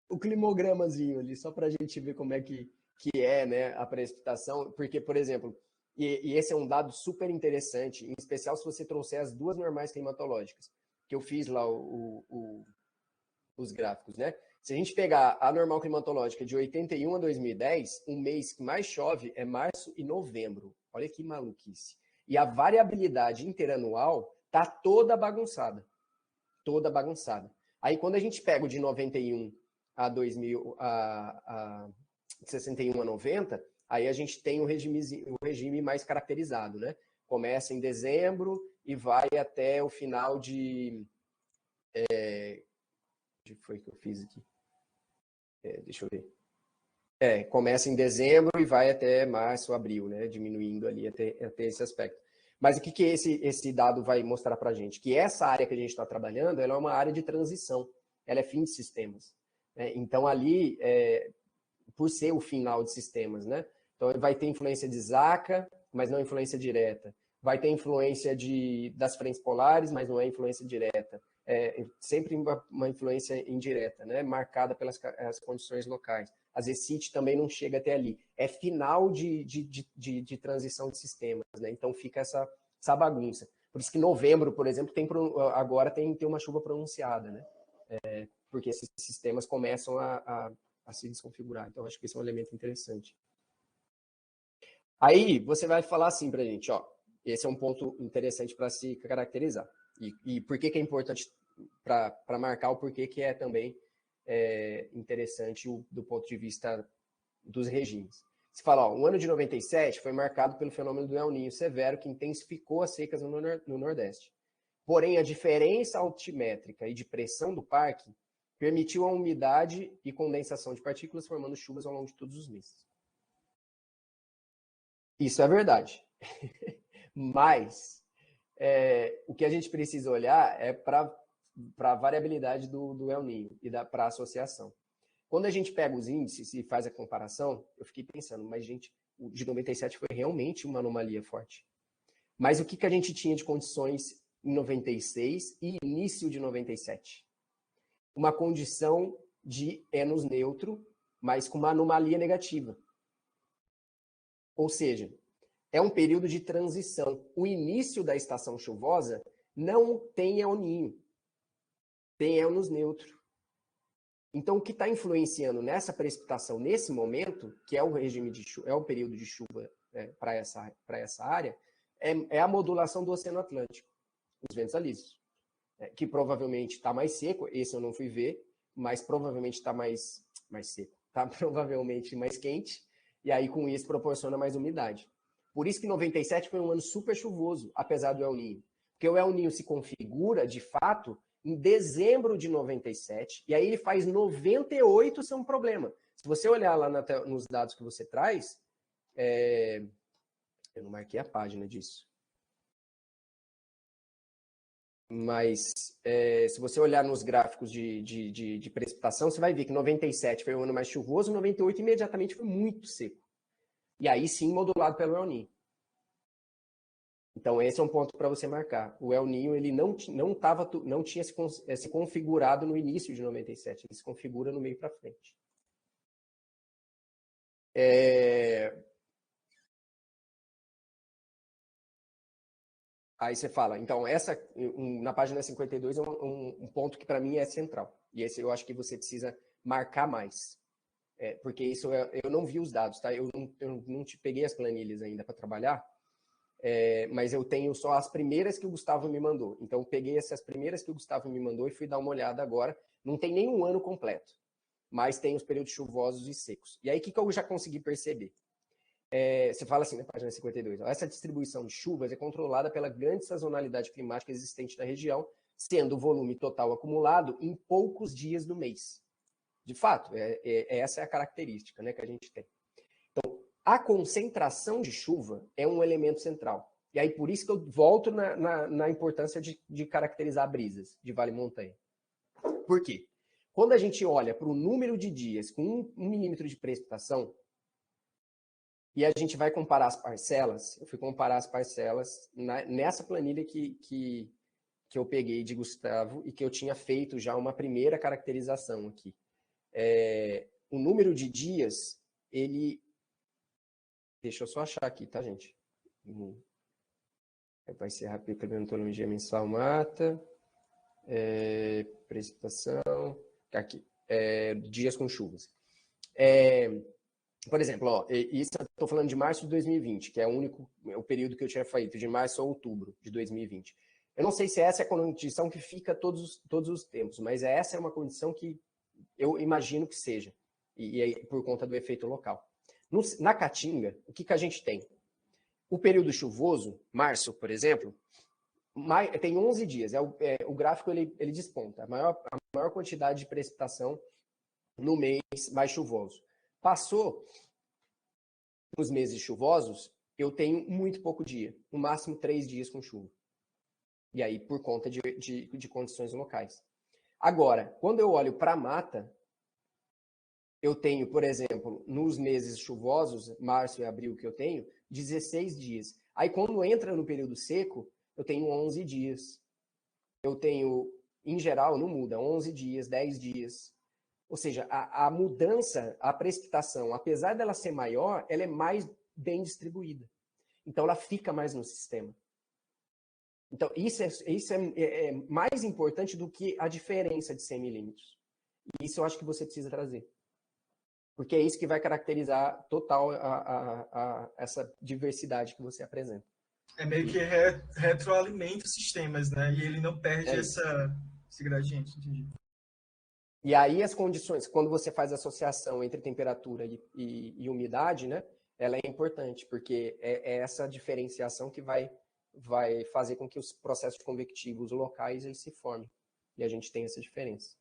O climogramazinho ali, só para a gente ver como é que é, né, a precipitação, porque, por exemplo, e esse é um dado super interessante, em especial se você trouxer as duas normais climatológicas, que eu fiz lá os gráficos, né? Se a gente pegar a normal climatológica de 81 a 2010, o mês que mais chove é março e novembro. Olha que maluquice. E a variabilidade interanual tá toda bagunçada. Toda bagunçada. Aí quando a gente pega o de 91 a 2000, a 61 a 90, aí a gente tem o regime mais caracterizado, né? Começa em dezembro e vai até o final de... Onde foi que eu fiz aqui? Deixa eu ver. Começa em dezembro e vai até março, abril, né? Diminuindo ali até esse aspecto. Mas o que esse dado vai mostrar para a gente? Que essa área que a gente está trabalhando, ela é uma área de transição. Ela é fim de sistemas. Né? Então, ali, por ser o final de sistemas, né? Então, vai ter influência de Zaca, mas não influência direta. Vai ter influência das frentes polares, mas não é influência direta. Sempre uma influência indireta, né? Marcada pelas as condições locais. A ZECIT também não chega até ali. É final de transição de sistemas, né? Então fica essa bagunça. Por isso que novembro, por exemplo, agora tem uma chuva pronunciada, né? Porque esses sistemas começam a se desconfigurar. Então acho que esse é um elemento interessante. Aí você vai falar assim para a gente, esse é um ponto interessante para se caracterizar. E por que é importante para marcar o porquê que é também interessante do ponto de vista dos regimes. Se fala, o ano de 97 foi marcado pelo fenômeno do El Niño severo que intensificou as secas no Nordeste. Porém, a diferença altimétrica e de pressão do parque permitiu a umidade e condensação de partículas formando chuvas ao longo de todos os meses. Isso é verdade. Mas o que a gente precisa olhar é para a variabilidade do El Niño e para a associação. Quando a gente pega os índices e faz a comparação, eu fiquei pensando, mas, gente, o de 97 foi realmente uma anomalia forte. Mas o que a gente tinha de condições em 96 e início de 97? Uma condição de Enos neutro, mas com uma anomalia negativa. Ou seja, é um período de transição. O início da estação chuvosa não tem El Ninho, tem Enos neutro. Então, o que está influenciando nessa precipitação, nesse momento, que é o regime de chuva, é o período de chuva para essa área, é a modulação do Oceano Atlântico, os ventos alísios, que provavelmente está mais seco, esse eu não fui ver, mas provavelmente está mais seco, está provavelmente mais quente, e aí com isso proporciona mais umidade. Por isso que 97 foi um ano super chuvoso, apesar do El Ninho, porque o El Ninho se configura, de fato, em dezembro de 97, e aí ele faz 98 ser um problema. Se você olhar lá nos dados que você traz, eu não marquei a página disso. Mas se você olhar nos gráficos de precipitação, você vai ver que 97 foi o ano mais chuvoso, 98 imediatamente foi muito seco. E aí sim modulado pelo El Ninho. Então esse é um ponto para você marcar. O El Ninho ele não tinha se configurado no início de 97, ele se configura no meio para frente. Aí você fala, então, na página 52 é um ponto que para mim é central. E esse eu acho que você precisa marcar mais. Porque isso eu não vi os dados, tá? Eu não te peguei as planilhas ainda para trabalhar, mas eu tenho só as primeiras que o Gustavo me mandou. Então, eu peguei essas primeiras que o Gustavo me mandou e fui dar uma olhada agora. Não tem nenhum ano completo, mas tem os períodos chuvosos e secos. E aí, o que eu já consegui perceber? Você fala assim na página 52, essa distribuição de chuvas é controlada pela grande sazonalidade climática existente na região, sendo o volume total acumulado em poucos dias do mês. De fato, essa é a característica, né, que a gente tem. Então, a concentração de chuva é um elemento central. E aí, por isso que eu volto na importância de caracterizar brisas de vale e montanha. Por quê? Quando a gente olha para o número de dias com 1 milímetro de precipitação, e a gente vai comparar as parcelas, eu fui comparar as parcelas nessa planilha que eu peguei de Gustavo e que eu tinha feito já uma primeira caracterização aqui. O número de dias, ele... Deixa eu só achar aqui, tá, gente? Vai ser rápido, climatologia mensal mata, precipitação, aqui, dias com chuvas. Por exemplo, isso eu estou falando de março de 2020, que é o período que eu tinha feito, de março a outubro de 2020. Eu não sei se essa é a condição que fica todos os tempos, mas essa é uma condição que eu imagino que seja, e por conta do efeito local. Na Caatinga, o que a gente tem? O período chuvoso, março, por exemplo, tem 11 dias. O gráfico ele desponta. A maior quantidade de precipitação no mês mais chuvoso. Passou os meses chuvosos, eu tenho muito pouco dia. No máximo 3 dias com chuva. E aí, por conta de condições locais. Agora, quando eu olho para a mata, eu tenho, por exemplo, nos meses chuvosos, março e abril que eu tenho, 16 dias. Aí, quando entra no período seco, eu tenho 11 dias. Eu tenho, em geral, não muda, 11 dias, 10 dias. Ou seja, a mudança, a precipitação, apesar dela ser maior, ela é mais bem distribuída. Então, ela fica mais no sistema. Então, isso é mais importante do que a diferença de 100 milímetros. Isso eu acho que você precisa trazer. Porque é isso que vai caracterizar total essa diversidade que você apresenta. É meio que retroalimenta os sistemas, né? E ele não perde esse gradiente, entendi. E aí as condições, quando você faz a associação entre temperatura e umidade, né? Ela é importante, porque é essa diferenciação que vai fazer com que os processos convectivos locais eles se formem. E a gente tem essa diferença.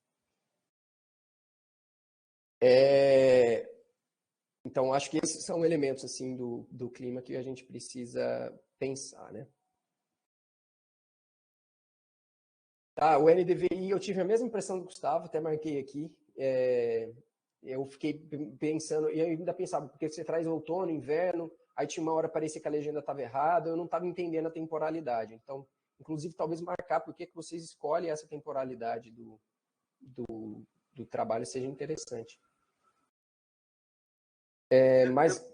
Então, acho que esses são elementos assim, do clima que a gente precisa pensar, né? O NDVI, eu tive a mesma impressão do Gustavo, até marquei aqui. eu fiquei pensando, e eu ainda pensava, porque você traz outono, inverno, aí tinha uma hora parecia que a legenda estava errada, eu não estava entendendo a temporalidade. Então, inclusive, talvez marcar por que vocês escolhem essa temporalidade do trabalho seja interessante. Mas,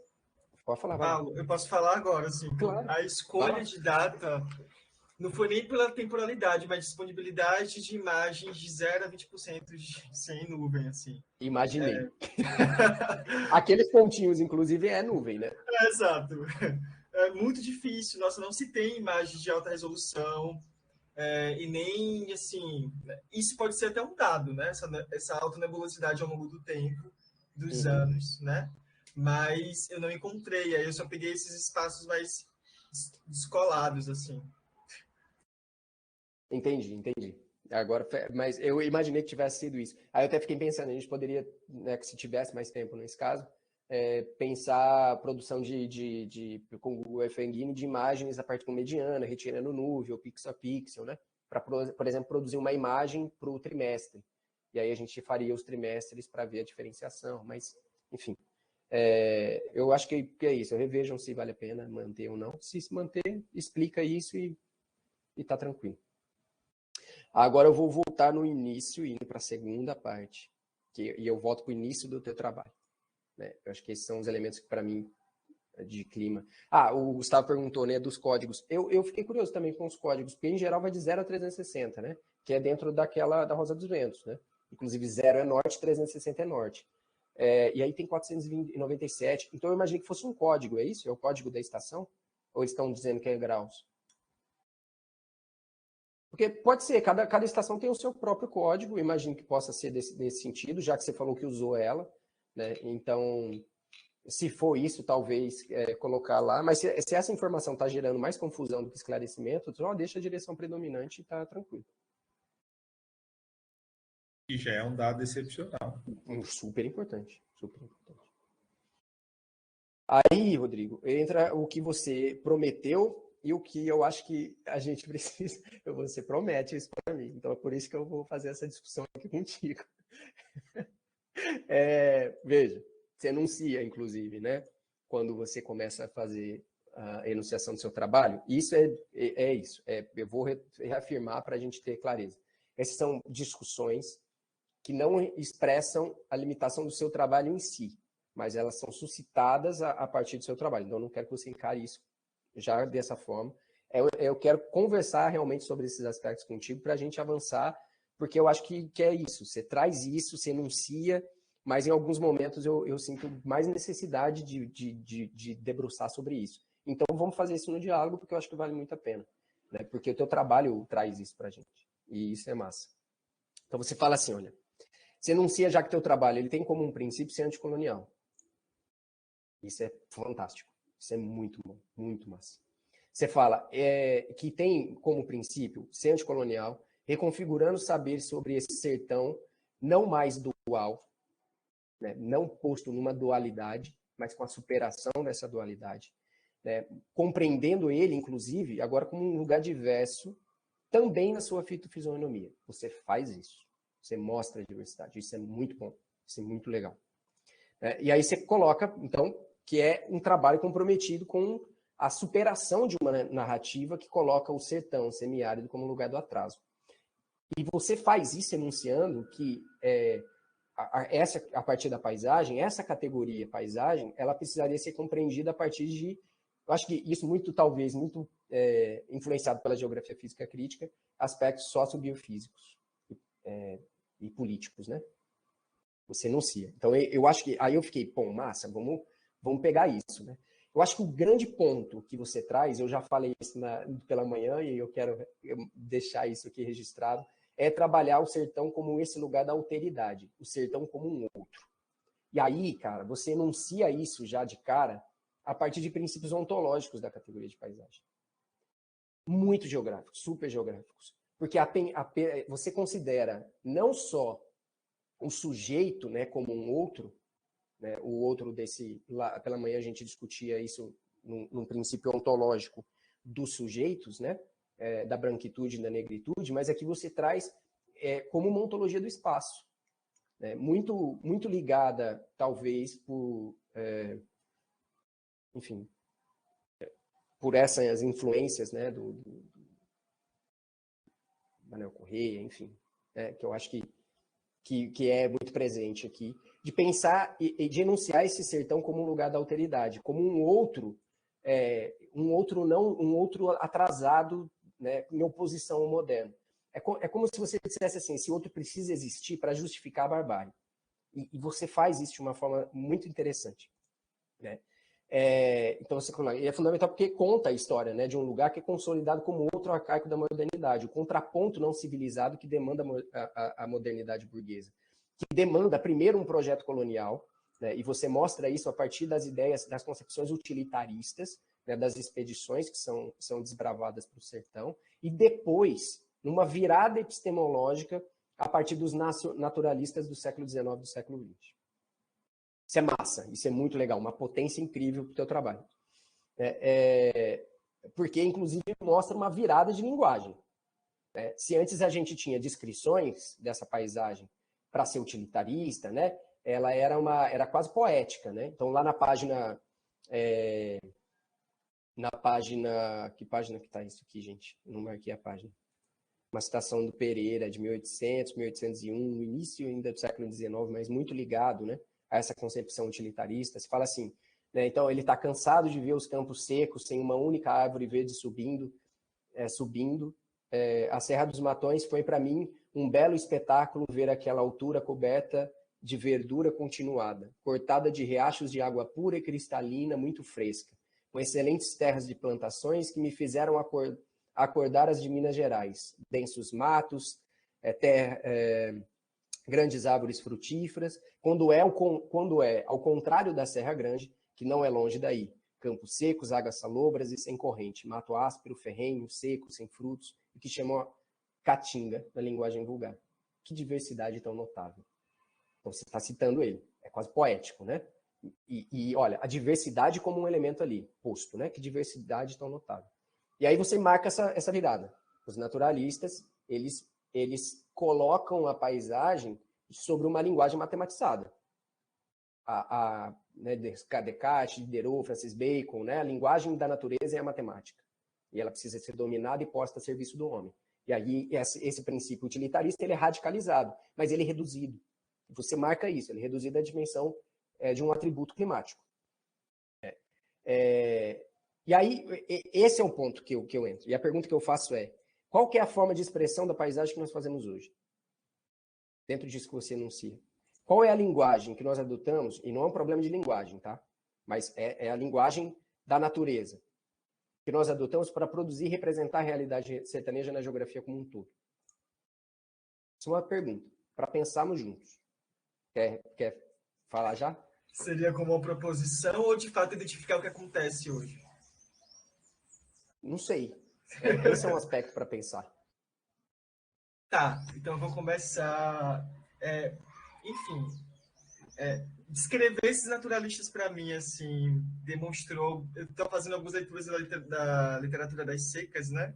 pode falar, vai. Paulo, eu posso falar agora, assim, Claro. a escolha de data não foi nem pela temporalidade, mas disponibilidade de imagens de 0 a 20% sem nuvem, assim. Imaginei. Aqueles pontinhos, inclusive, é nuvem, né? Exato. É muito difícil. Nossa, não se tem imagens de alta resolução e nem, assim... Isso pode ser até um dado, né? Essa alta nebulosidade ao longo do tempo, dos anos, né? Mas eu não encontrei. Aí eu só peguei esses espaços mais descolados, assim. Entendi. Agora, mas eu imaginei que tivesse sido isso. Aí eu até fiquei pensando, a gente poderia, né, que se tivesse mais tempo nesse caso, pensar a produção com o Google Earth Engine de imagens a partir com mediana, retirando nuvem, ou pixel a pixel, né? Para, por exemplo, produzir uma imagem para o trimestre. E aí a gente faria os trimestres para ver a diferenciação. Mas, enfim, eu acho que é isso. Revejam se vale a pena manter ou não. Se manter, explica isso e tá tranquilo. Agora eu vou voltar no início, indo para a segunda parte, e eu volto para o início do teu trabalho. Né? Eu acho que esses são os elementos que, para mim, de clima. O Gustavo perguntou, né, dos códigos. Eu fiquei curioso também com os códigos, porque em geral vai de 0 a 360, né? Que é dentro da Rosa dos Ventos, né? Inclusive 0 é norte, 360 é norte. E aí tem 497. Então eu imaginei que fosse um código, é isso? É o código da estação? Ou eles estão dizendo que é graus? Porque pode ser, cada estação tem o seu próprio código, imagino que possa ser nesse sentido, já que você falou que usou ela, né? Então, se for isso, talvez colocar lá, mas se essa informação está gerando mais confusão do que esclarecimento, só deixa a direção predominante e está tranquilo. E já é um dado excepcional. Super importante, super importante. Aí, Rodrigo, entra o que você prometeu e o que eu acho que a gente precisa. Você promete isso para mim, então é por isso que eu vou fazer essa discussão aqui contigo. Veja, você enuncia, inclusive, né? Quando você começa a fazer a enunciação do seu trabalho, isso é isso. Eu vou reafirmar para a gente ter clareza. Essas são discussões que não expressam a limitação do seu trabalho em si, mas elas são suscitadas a partir do seu trabalho. Então, eu não quero que você encare isso já dessa forma. Eu quero conversar realmente sobre esses aspectos contigo para a gente avançar, porque eu acho que é isso. Você traz isso, você enuncia, mas em alguns momentos eu sinto mais necessidade de debruçar sobre isso. Então, vamos fazer isso no diálogo, porque eu acho que vale muito a pena. Né? Porque o teu trabalho traz isso para a gente. E isso é massa. Então, você fala assim, olha, você enuncia já que o teu trabalho ele tem como um princípio ser anticolonial. Isso é fantástico. Isso é muito bom, muito massa. Você fala que tem como princípio ser anticolonial, reconfigurando saberes sobre esse sertão não mais dual, né, não posto numa dualidade, mas com a superação dessa dualidade, né, compreendendo ele, inclusive, agora como um lugar diverso, também na sua fitofisionomia. Você faz isso. Você mostra a diversidade. Isso é muito bom. Isso é muito legal. E aí você coloca, então, que é um trabalho comprometido com a superação de uma narrativa que coloca o sertão semiárido como lugar do atraso. E você faz isso enunciando que a partir da paisagem, essa categoria paisagem, ela precisaria ser compreendida a partir de, eu acho que isso talvez muito influenciado pela geografia física crítica, aspectos sociobiofísicos e políticos, né? Você enuncia. Então, eu acho que, aí eu fiquei, pô, massa, vamos pegar isso, né? Eu acho que o grande ponto que você traz, eu já falei isso pela manhã e eu quero deixar isso aqui registrado, é trabalhar o sertão como esse lugar da alteridade, o sertão como um outro. E aí, cara, você enuncia isso já de cara a partir de princípios ontológicos da categoria de paisagem. Muito geográficos, super geográficos. Porque você considera não só o sujeito, né, como um outro, né, o outro lá pela manhã a gente discutia isso num princípio ontológico dos sujeitos, né, da branquitude e da negritude, mas aqui você traz como uma ontologia do espaço. né? Muito ligada, talvez, enfim, por essas influências, né, do Manuel Correia, enfim, né, que eu acho que é muito presente aqui, de pensar e de enunciar esse sertão como um lugar da alteridade, como um outro atrasado, né, em oposição ao moderno. É como se você dissesse assim, esse outro precisa existir para justificar a barbárie. E você faz isso de uma forma muito interessante, né? Então, e é fundamental porque conta a história, né, de um lugar que é consolidado como outro arcaico da modernidade, o contraponto não civilizado que demanda a modernidade burguesa, que demanda primeiro um projeto colonial, né, e você mostra isso a partir das ideias, das concepções utilitaristas, né, das expedições que são desbravadas para o sertão, e depois, numa virada epistemológica, a partir dos naturalistas do século XIX e do século XX. Isso é massa, isso é muito legal, uma potência incrível para o teu trabalho. Porque, inclusive, mostra uma virada de linguagem. Né? Se antes a gente tinha descrições dessa paisagem para ser utilitarista, né? Ela era quase poética. Né? Então, lá na página... Que página que está isso aqui, gente? Eu não marquei a página. Uma citação do Pereira, de 1800, 1801, no início ainda do século XIX, mas muito ligado, né, a essa concepção utilitarista. Se fala assim, né, então ele está cansado de ver os campos secos, sem uma única árvore verde subindo. A Serra dos Matões foi para mim um belo espetáculo ver aquela altura coberta de verdura continuada, cortada de riachos de água pura e cristalina, muito fresca, com excelentes terras de plantações que me fizeram acordar as de Minas Gerais, densos matos, grandes árvores frutíferas, quando é ao contrário da Serra Grande, que não é longe daí, campos secos, águas salobras e sem corrente, mato áspero, ferrenho, seco, sem frutos, e que chamam caatinga na linguagem vulgar. Que diversidade tão notável. Então você está citando ele, é quase poético, né? E olha, a diversidade como um elemento ali, posto, né? Que diversidade tão notável. E aí você marca essa virada. Os naturalistas, eles colocam a paisagem sobre uma linguagem matematizada. Né, Descartes, Diderot, Francis Bacon, né, a linguagem da natureza é a matemática. E ela precisa ser dominada e posta a serviço do homem. E aí esse princípio utilitarista ele é radicalizado, mas ele é reduzido. Você marca isso, ele é reduzido à dimensão de um atributo climático. E aí, esse é o ponto que eu entro. E a pergunta que eu faço é, qual que é a forma de expressão da paisagem que nós fazemos hoje? Dentro disso que você enuncia. Qual é a linguagem que nós adotamos? E não é um problema de linguagem, tá? Mas é a linguagem da natureza que nós adotamos para produzir e representar a realidade sertaneja na geografia como um todo. Isso é uma pergunta, para pensarmos juntos. Quer falar já? Seria como uma proposição ou, de fato, identificar o que acontece hoje? Não sei. Esse é um aspecto para pensar. Tá, então eu vou começar... descrever esses naturalistas para mim, assim, demonstrou... Eu estou fazendo algumas leituras da literatura das secas, né?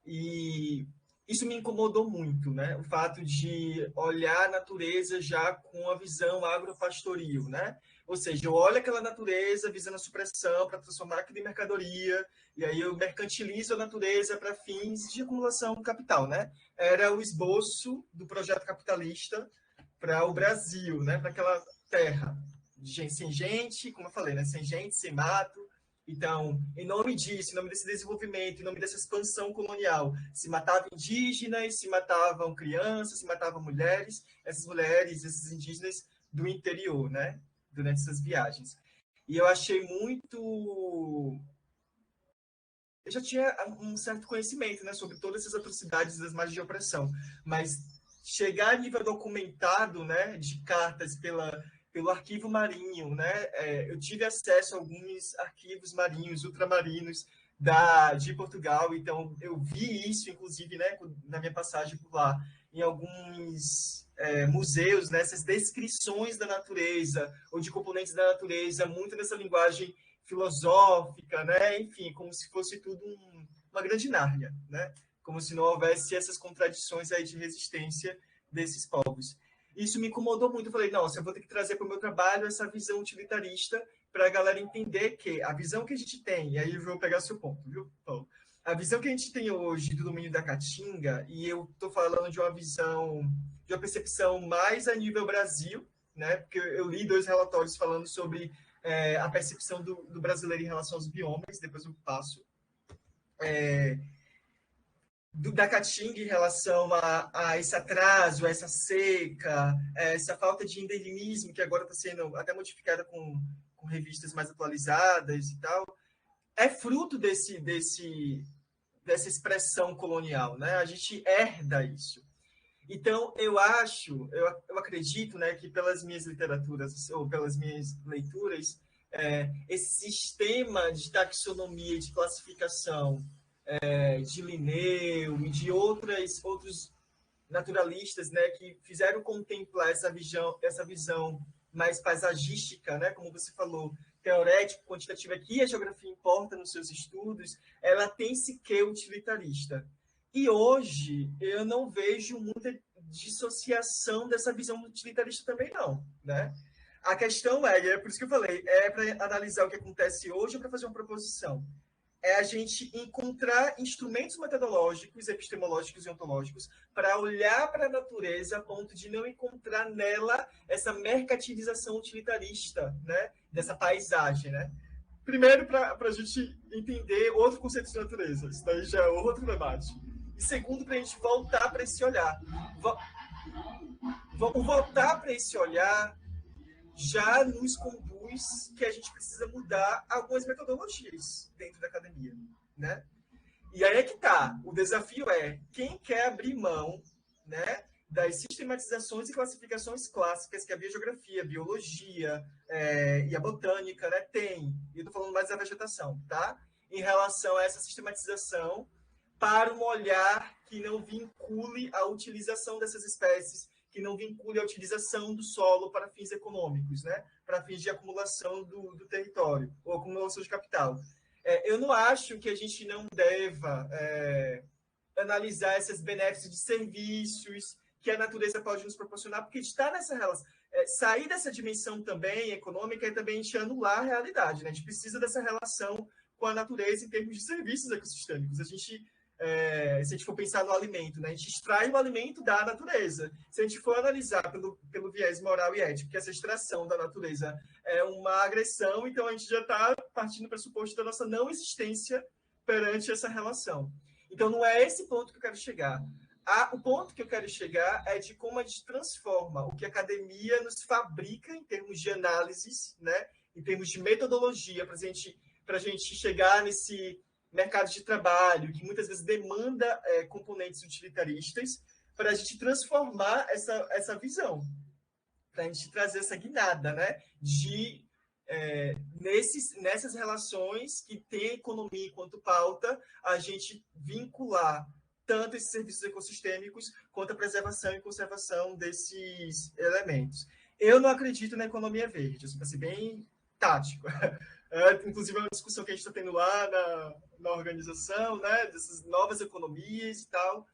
E isso me incomodou muito, né? O fato de olhar a natureza já com a visão agropastoril, né? Ou seja, eu olho aquela natureza visando a supressão para transformar aquilo em mercadoria, e aí eu mercantilizo a natureza para fins de acumulação do capital, né? Era o esboço do projeto capitalista para o Brasil, né? Para aquela terra sem gente, como eu falei, né? Sem gente, sem mato. Então, em nome disso, em nome desse desenvolvimento, em nome dessa expansão colonial, se matavam indígenas, se matavam crianças, se matavam mulheres, essas mulheres, esses indígenas do interior, né? Durante essas viagens. E eu achei muito... Eu já tinha um certo conhecimento, né, sobre todas essas atrocidades das margens de opressão, mas chegar a nível documentado, né, de cartas pelo arquivo marinho, né? Eu tive acesso a alguns arquivos marinhos, ultramarinos de Portugal, então eu vi isso, inclusive, né, na minha passagem por lá, em alguns museus, né, essas descrições da natureza, ou de componentes da natureza, muito nessa linguagem filosófica, né? Enfim, como se fosse tudo uma grande Nárnia, né? Como se não houvesse essas contradições aí de resistência desses povos. isso me incomodou muito. Eu falei, nossa, eu vou ter que trazer para o meu trabalho essa visão utilitarista para a galera entender que a visão que a gente tem, e aí eu vou pegar seu ponto, viu, Paulo? A visão que a gente tem hoje do domínio da Caatinga, e eu estou falando de uma visão, de uma percepção mais a nível Brasil, né? Porque eu li 2 relatórios falando sobre a percepção do brasileiro em relação aos biomas, depois eu passo. Da Caatinga em relação a esse atraso, a essa seca, essa falta de endemismo, que agora está sendo até modificada com revistas mais atualizadas e tal, é fruto dessa expressão colonial, né? A gente herda isso. Então, eu acredito, né, que pelas minhas literaturas, ou pelas minhas leituras, esse sistema de taxonomia e de classificação de Linneu e de outros naturalistas, né, que fizeram contemplar essa visão mais paisagística, né, como você falou, teorético, quantitativa, que a geografia importa nos seus estudos, ela tem esse quê utilitarista. E hoje eu não vejo muita dissociação dessa visão utilitarista também não, né? A questão é por isso que eu falei, para analisar o que acontece hoje ou para fazer uma proposição. É a gente encontrar instrumentos metodológicos, epistemológicos e ontológicos para olhar para a natureza a ponto de não encontrar nela essa mercantilização utilitarista, né, dessa paisagem, né? Primeiro, para a gente entender outro conceito de natureza, isso daí já é outro debate. E segundo, para a gente voltar para esse olhar. Vamos voltar para esse olhar já nos conduz que a gente precisa mudar algumas metodologias dentro da academia, né? E aí é que tá. O desafio é quem quer abrir mão, né, das sistematizações e classificações clássicas que a biogeografia, a biologia e a botânica, né, tem. E eu tô falando mais da vegetação, tá? Em relação a essa sistematização para um olhar que não vincule a utilização dessas espécies, que não vincule a utilização do solo para fins econômicos, né? Para fins de acumulação do território, ou acumulação de capital. Eu não acho que a gente não deva analisar esses benefícios de serviços que a natureza pode nos proporcionar, porque está nessa relação. Sair dessa dimensão também econômica é também a gente anular a realidade, né? A gente precisa dessa relação com a natureza em termos de serviços ecossistêmicos. Se a gente for pensar no alimento, né? A gente extrai o alimento da natureza. Se a gente for analisar pelo viés moral e ético, que essa extração da natureza é uma agressão, então a gente já está partindo do pressuposto da nossa não existência perante essa relação. Então, não é esse ponto que eu quero chegar. O ponto que eu quero chegar é de como a gente transforma o que a academia nos fabrica em termos de análises, né? Em termos de metodologia, para a gente chegar nesse mercado de trabalho, que muitas vezes demanda componentes utilitaristas, para a gente transformar essa visão, para a gente trazer essa guinada, né, de nessas relações que tem a economia enquanto pauta, a gente vincular tanto esses serviços ecossistêmicos quanto a preservação e conservação desses elementos. Eu não acredito na economia verde, isso vai ser bem tático. Inclusive, é uma discussão que a gente está tendo lá na organização, né, dessas novas economias e tal.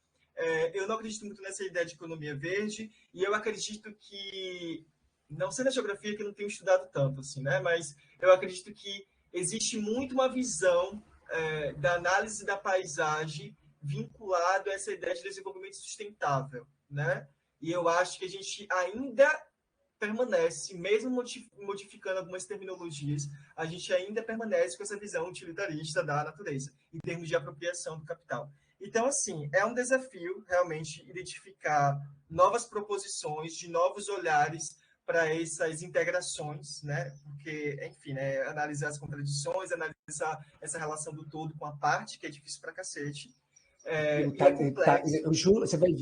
Eu não acredito muito nessa ideia de economia verde, e eu acredito que, não sei na geografia, que eu não tenho estudado tanto, assim, né, mas eu acredito que existe muito uma visão da análise da paisagem vinculado a essa ideia de desenvolvimento sustentável, né, e eu acho que a gente ainda permanece, mesmo modificando algumas terminologias, a gente ainda permanece com essa visão utilitarista da natureza, em termos de apropriação do capital. Então, assim, é um desafio, realmente, identificar novas proposições, de novos olhares para essas integrações, né? Porque, enfim, né, analisar as contradições, analisar essa relação do todo com a parte, que é difícil pra cacete. Eu juro, você vai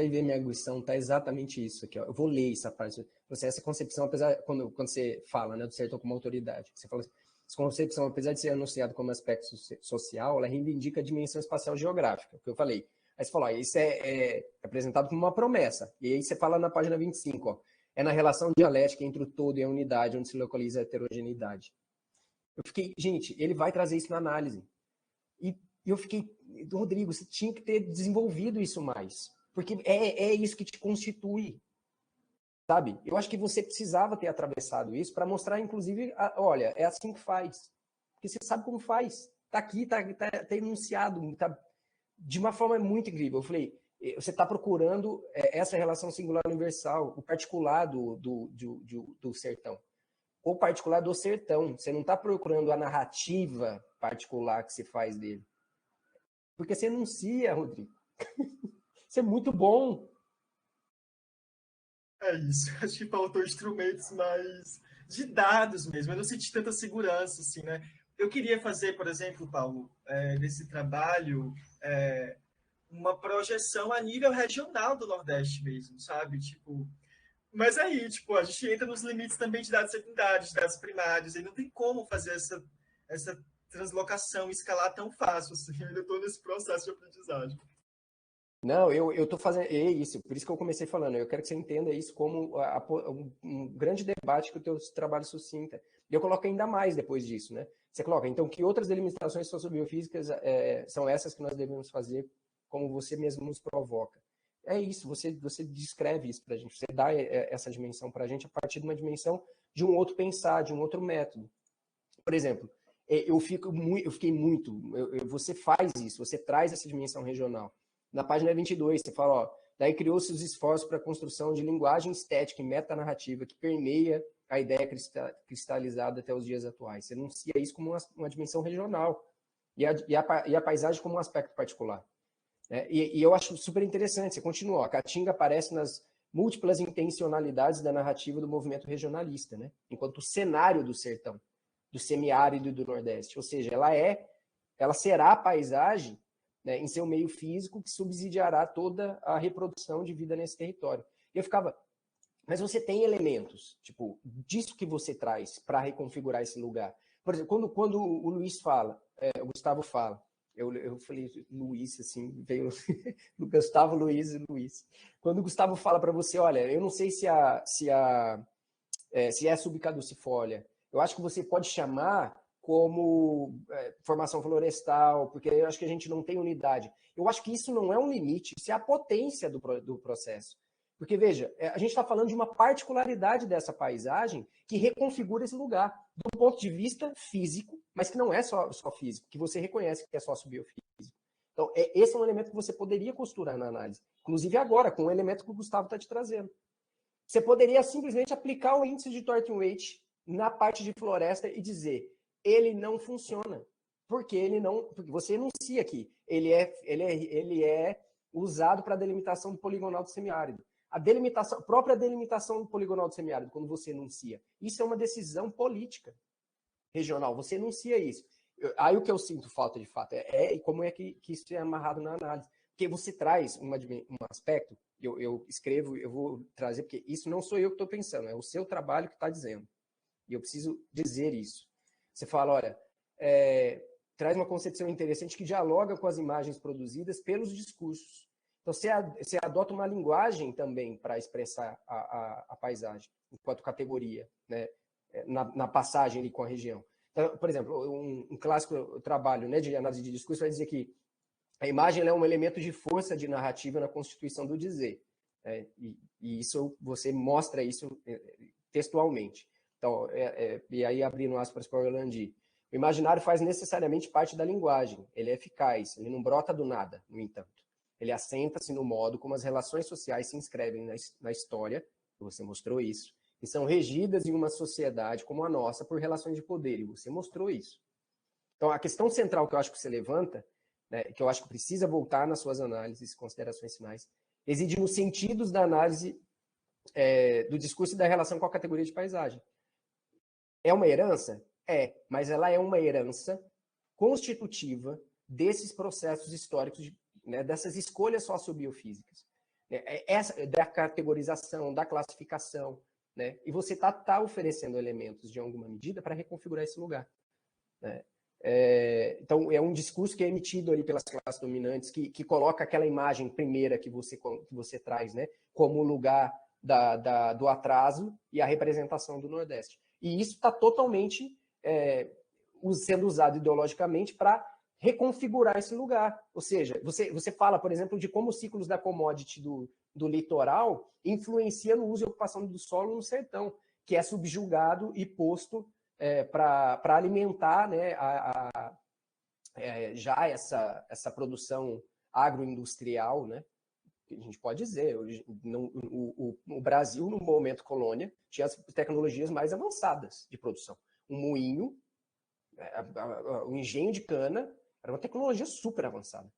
ver minha arguição, tá exatamente isso aqui, ó. Eu vou ler essa parte. Essa concepção, apesar quando você fala, né, do sertão como autoridade, você fala assim, essa concepção, apesar de ser anunciada como aspecto social, ela reivindica a dimensão espacial geográfica, que eu falei. Aí você falou, isso é apresentado como uma promessa. E aí você fala na página 25, ó, é na relação dialética entre o todo e a unidade, onde se localiza a heterogeneidade. Eu fiquei, gente, ele vai trazer isso na análise. E eu fiquei, Rodrigo, você tinha que ter desenvolvido isso mais. Porque é isso que te constitui. sabe? Eu acho que você precisava ter atravessado isso para mostrar, inclusive, olha, é assim que faz. Porque você sabe como faz. Está aqui, está enunciado, tá, de uma forma muito incrível. Eu falei, você está procurando essa relação singular universal, o particular do sertão. O particular do sertão. Você não está procurando a narrativa particular que se faz dele. Porque você enuncia, Rodrigo. Isso é muito bom. É isso. Acho que faltou instrumentos mais de dados mesmo. Eu não senti tanta segurança, assim, né? Eu queria fazer, por exemplo, Paulo, nesse trabalho, uma projeção a nível regional do Nordeste mesmo, sabe? Tipo, mas aí, tipo, a gente entra nos limites também de dados secundários, de dados primários, e não tem como fazer essa translocação, escalar tão fácil, assim. Eu ainda estou nesse processo de aprendizagem. Não, eu estou fazendo. É isso, por isso que eu comecei falando. Eu quero que você entenda isso como um grande debate que o teu trabalho suscita. E eu coloco ainda mais depois disso, né? Você coloca, então, que outras delimitações sociobiofísicas são essas que nós devemos fazer, como você mesmo nos provoca. É isso, você descreve isso para a gente, você dá essa dimensão para a gente a partir de uma dimensão de um outro pensar, de um outro método. Por exemplo, você faz isso, você traz essa dimensão regional. Na página 22, você fala, ó, daí criou-se os esforços para a construção de linguagem estética e metanarrativa que permeia a ideia cristalizada até os dias atuais. Você enuncia isso como uma dimensão regional e a paisagem como um aspecto particular. E eu acho super interessante, você continua, a Caatinga aparece nas múltiplas intencionalidades da narrativa do movimento regionalista, né? Enquanto o cenário do sertão, do semiárido e do Nordeste, ou seja, ela será a paisagem, né, em seu meio físico que subsidiará toda a reprodução de vida nesse território. E eu ficava, mas você tem elementos, tipo, disso que você traz para reconfigurar esse lugar. Por exemplo, quando o Luiz fala, o Gustavo fala, eu falei Luiz, assim, veio Gustavo, Luiz e Luiz. Quando o Gustavo fala para você, olha, eu não sei se é subcaducifólia, eu acho que você pode chamar como formação florestal, porque eu acho que a gente não tem unidade. Eu acho que isso não é um limite, isso é a potência do processo. Porque, veja, a gente está falando de uma particularidade dessa paisagem que reconfigura esse lugar, do ponto de vista físico, mas que não é só físico, que você reconhece que é sócio-biofísico. Então, esse é um elemento que você poderia costurar na análise, inclusive agora, com o elemento que o Gustavo está te trazendo. Você poderia simplesmente aplicar o índice de Thornton Weight na parte de floresta e dizer, ele não funciona. Porque você enuncia aqui, ele é usado para a delimitação do poligonal do semiárido. A própria delimitação do poligonal do semiárido, quando você enuncia, isso é uma decisão política regional, você enuncia isso. Aí o que eu sinto falta de fato é como é que isso é amarrado na análise. Porque você traz um aspecto, eu escrevo, eu vou trazer, porque isso não sou eu que estou pensando, é o seu trabalho que está dizendo. E eu preciso dizer isso. Você fala, olha, traz uma concepção interessante que dialoga com as imagens produzidas pelos discursos. Então, você adota uma linguagem também para expressar a paisagem, enquanto categoria, né, na passagem ali com a região. Então, por exemplo, um clássico trabalho, né, de análise de discurso vai dizer que a imagem é um elemento de força de narrativa na constituição do dizer. E isso, você mostra isso textualmente. Então, e aí abrindo aspas para o Orlandi, o imaginário faz necessariamente parte da linguagem, ele é eficaz, ele não brota do nada, no entanto. Ele assenta-se no modo como as relações sociais se inscrevem na história, você mostrou isso, e são regidas em uma sociedade como a nossa por relações de poder, e você mostrou isso. Então, a questão central que eu acho que você levanta, né, que eu acho que precisa voltar nas suas análises, considerações finais, reside nos sentidos da análise do discurso e da relação com a categoria de paisagem. É uma herança? Mas ela é uma herança constitutiva desses processos históricos, né, dessas escolhas sociobiofísicas, da categorização, da classificação, né, e você está oferecendo elementos de alguma medida para reconfigurar esse lugar. Né? Então, é um discurso que é emitido ali pelas classes dominantes, que coloca aquela imagem primeira que você traz, né, como lugar do atraso e a representação do Nordeste. E isso está totalmente sendo usado ideologicamente para reconfigurar esse lugar. Ou seja, você fala, por exemplo, de como os ciclos da commodity do litoral influencia no uso e ocupação do solo no sertão, que é subjugado e posto para alimentar, né, já essa produção agroindustrial, né? A gente pode dizer, o Brasil, no momento colônia, tinha as tecnologias mais avançadas de produção. O moinho, o engenho de cana, era uma tecnologia super avançada.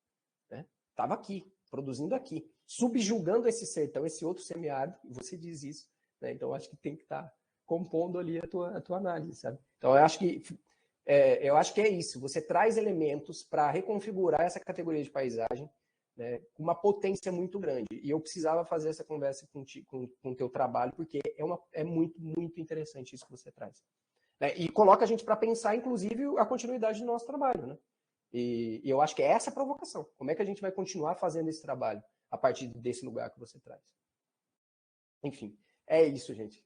Né? Estava aqui, produzindo aqui, subjugando esse sertão, esse outro semiárido, e você diz isso. Né? Então, acho que tem que estar compondo ali a tua análise, sabe? Então, eu acho que é isso. Você traz elementos para reconfigurar essa categoria de paisagem, né, com uma potência muito grande. E eu precisava fazer essa conversa com o teu trabalho, porque é muito, muito interessante isso que você traz. Né? E coloca a gente para pensar, inclusive, a continuidade do nosso trabalho. Né? E eu acho que é essa a provocação. Como é que a gente vai continuar fazendo esse trabalho a partir desse lugar que você traz? Enfim, é isso, gente,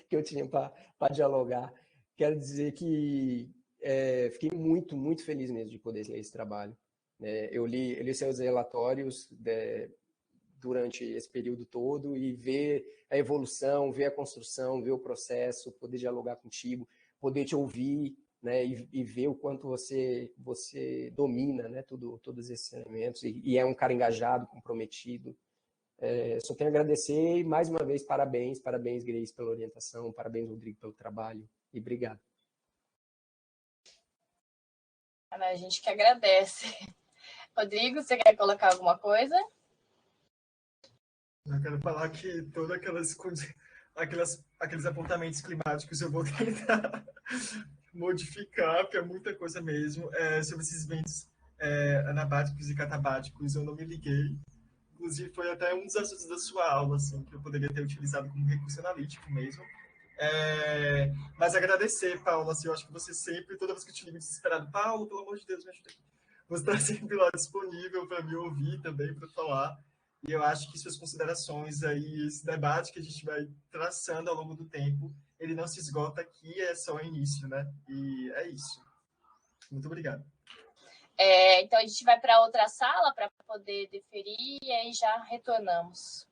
que eu tinha para dialogar. Quero dizer que fiquei muito, muito feliz mesmo de poder ler esse trabalho. Eu li seus relatórios durante esse período todo e ver a evolução, ver a construção, ver o processo, poder dialogar contigo, poder te ouvir, né, e ver o quanto você domina, né, todos esses elementos e é um cara engajado, comprometido. Só tenho a agradecer e, mais uma vez, parabéns, Grace, pela orientação, parabéns, Rodrigo, pelo trabalho e obrigado. A gente que agradece. Rodrigo, você quer colocar alguma coisa? Eu quero falar que todos aqueles apontamentos climáticos eu vou tentar modificar, porque é muita coisa mesmo. Sobre esses ventos anabáticos e catabáticos, eu não me liguei. Inclusive, foi até um dos assuntos da sua aula, assim, que eu poderia ter utilizado como recurso analítico mesmo. Mas agradecer, Paulo, assim, eu acho que você sempre, toda vez que eu te ligo desesperado, Paulo, pelo amor de Deus, me ajuda aqui. Você está sempre lá disponível para me ouvir também, para falar. E eu acho que suas considerações aí, esse debate que a gente vai traçando ao longo do tempo, ele não se esgota aqui, é só o início, né? E é isso. Muito obrigado. Então, a gente vai para outra sala para poder deferir e aí já retornamos.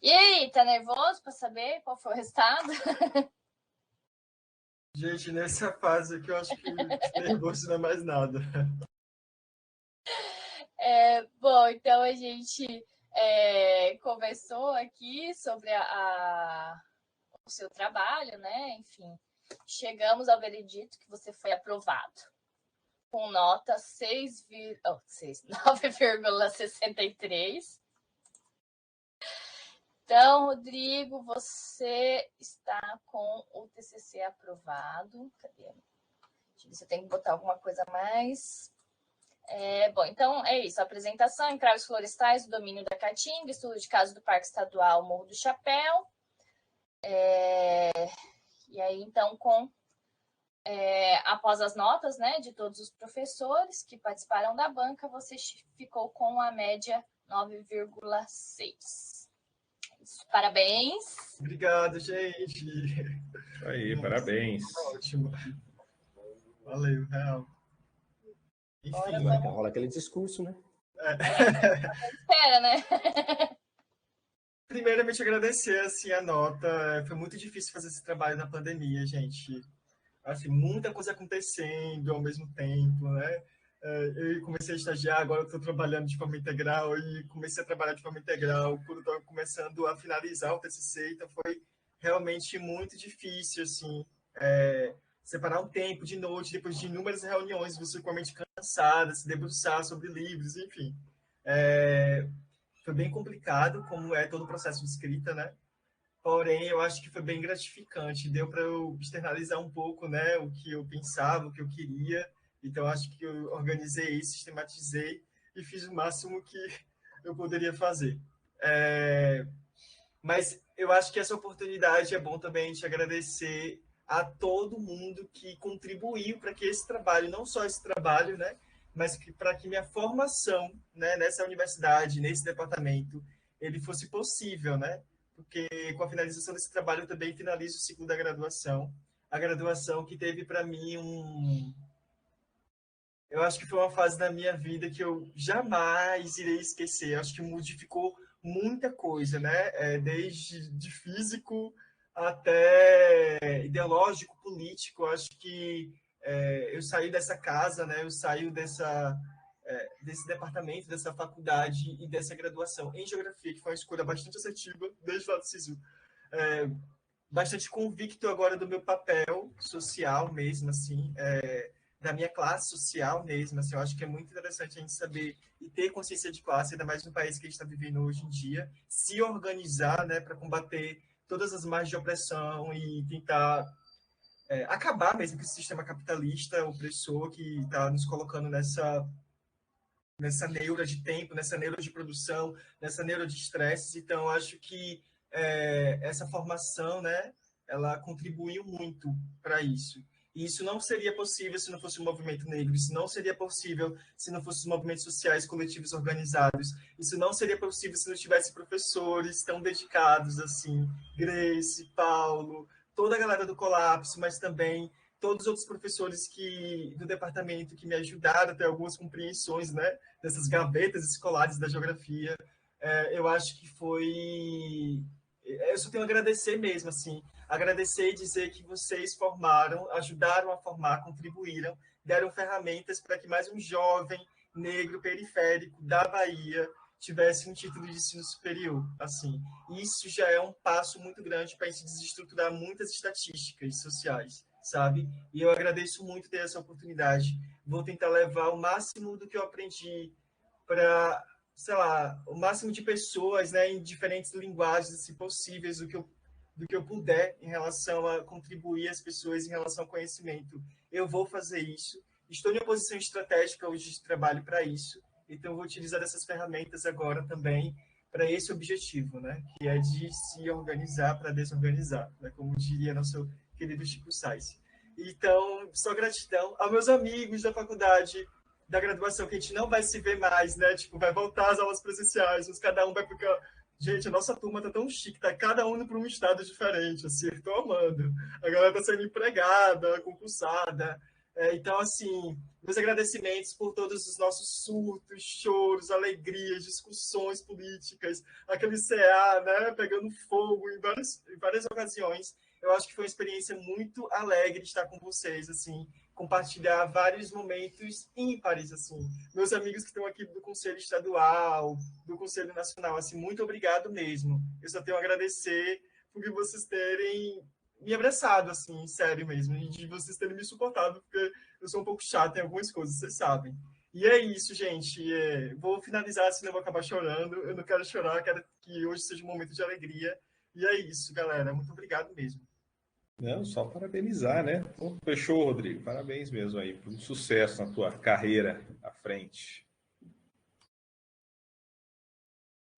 E aí, tá nervoso para saber qual foi o resultado? Gente, nessa fase aqui, eu acho que nervoso não é mais nada. Bom, então a gente conversou aqui sobre o seu trabalho, né? Enfim, chegamos ao veredito que você foi aprovado com nota 9,63. Então, Rodrigo, você está com o TCC aprovado. Cadê? Deixa eu ver se eu tenho que botar alguma coisa a mais. Bom, então é isso. A apresentação, encraves florestais do domínio da Caatinga, estudo de caso do Parque Estadual Morro do Chapéu. E aí, então, após as notas, né, de todos os professores que participaram da banca, você ficou com a média 9,6. Parabéns. Obrigado, gente. Aí, parabéns. Ótimo. Valeu, real. Enfim. Rola aquele discurso, né? Espera, né? Primeiramente, agradecer assim, a nota. Foi muito difícil fazer esse trabalho na pandemia, gente. Assim, muita coisa acontecendo ao mesmo tempo, né? Eu comecei a estagiar, agora eu estou trabalhando de forma integral e comecei a trabalhar de forma integral quando estava começando a finalizar o TCC, então foi realmente muito difícil, assim, separar um tempo de noite, depois de inúmeras reuniões, você com a mente cansada, se debruçar sobre livros, enfim. Foi bem complicado, como é todo o processo de escrita, né? Porém, eu acho que foi bem gratificante. Deu para eu externalizar um pouco, né, o que eu pensava, o que eu queria. Então, acho que eu organizei, sistematizei e fiz o máximo que eu poderia fazer. Mas eu acho que essa oportunidade é bom também te agradecer a todo mundo que contribuiu para que esse trabalho, não só esse trabalho, né, mas para que minha formação, né, nessa universidade, nesse departamento, ele fosse possível, né? Porque com a finalização desse trabalho eu também finalizo o ciclo da graduação. A graduação que teve para mim eu acho que foi uma fase da minha vida que eu jamais irei esquecer. Eu acho que modificou muita coisa, né? Desde de físico até ideológico, político. Acho que eu saí dessa casa, né? Eu saí desse departamento, dessa faculdade e dessa graduação em geografia, que foi uma escolha bastante assertiva desde lá do SISU. Bastante convicto agora do meu papel social mesmo, assim, da minha classe social mesmo, assim, eu acho que é muito interessante a gente saber e ter consciência de classe, ainda mais no país que a gente está vivendo hoje em dia, se organizar, né, para combater todas as margens de opressão e tentar acabar mesmo com esse sistema capitalista opressor que está nos colocando nessa neura de tempo, nessa neura de produção, nessa neura de estresse. Então, acho que essa formação, né, ela contribuiu muito para isso. E isso não seria possível se não fosse o movimento negro, isso não seria possível se não fossem os movimentos sociais coletivos organizados, isso não seria possível se não tivesse professores tão dedicados assim, Grace, Paulo, toda a galera do Colapso, mas também todos os outros professores do departamento que me ajudaram a ter algumas compreensões, né, dessas gavetas escolares da geografia. Eu acho que foi... Eu só tenho a agradecer mesmo, assim, agradecer e dizer que vocês formaram, ajudaram a formar, contribuíram, deram ferramentas para que mais um jovem negro periférico da Bahia tivesse um título de ensino superior, assim. Isso já é um passo muito grande para a gente desestruturar muitas estatísticas sociais, sabe? E eu agradeço muito ter essa oportunidade. Vou tentar levar o máximo do que eu aprendi para, sei lá, o máximo de pessoas, né, em diferentes linguagens, se possíveis, do que eu puder em relação a contribuir às pessoas em relação ao conhecimento. Eu vou fazer isso. Estou em uma posição estratégica hoje de trabalho para isso, então vou utilizar essas ferramentas agora também para esse objetivo, né, que é de se organizar para desorganizar, né, como diria nosso querido Chico Sainz. Então, só gratidão aos meus amigos da faculdade, da graduação, que a gente não vai se ver mais, né? Tipo, vai voltar às aulas presenciais, mas cada um vai ficar... Gente, a nossa turma tá tão chique, tá cada um indo para um estado diferente, assim, eu tô amando. A galera tá sendo empregada, concursada. Então, assim, meus agradecimentos por todos os nossos surtos, choros, alegrias, discussões políticas, aquele CA, né, pegando fogo em várias ocasiões. Eu acho que foi uma experiência muito alegre estar com vocês, assim, compartilhar vários momentos ímpares, assim. Meus amigos que estão aqui do Conselho Estadual, do Conselho Nacional, assim, muito obrigado mesmo. Eu só tenho a agradecer por vocês terem me abraçado, assim, sério mesmo, e de vocês terem me suportado, porque eu sou um pouco chato em algumas coisas, vocês sabem. E é isso, gente. Vou finalizar, senão eu vou acabar chorando. Eu não quero chorar, quero que hoje seja um momento de alegria. E é isso, galera. Muito obrigado mesmo. Não, só parabenizar, né? Pô, fechou, Rodrigo. Parabéns mesmo aí, por um sucesso na tua carreira à frente.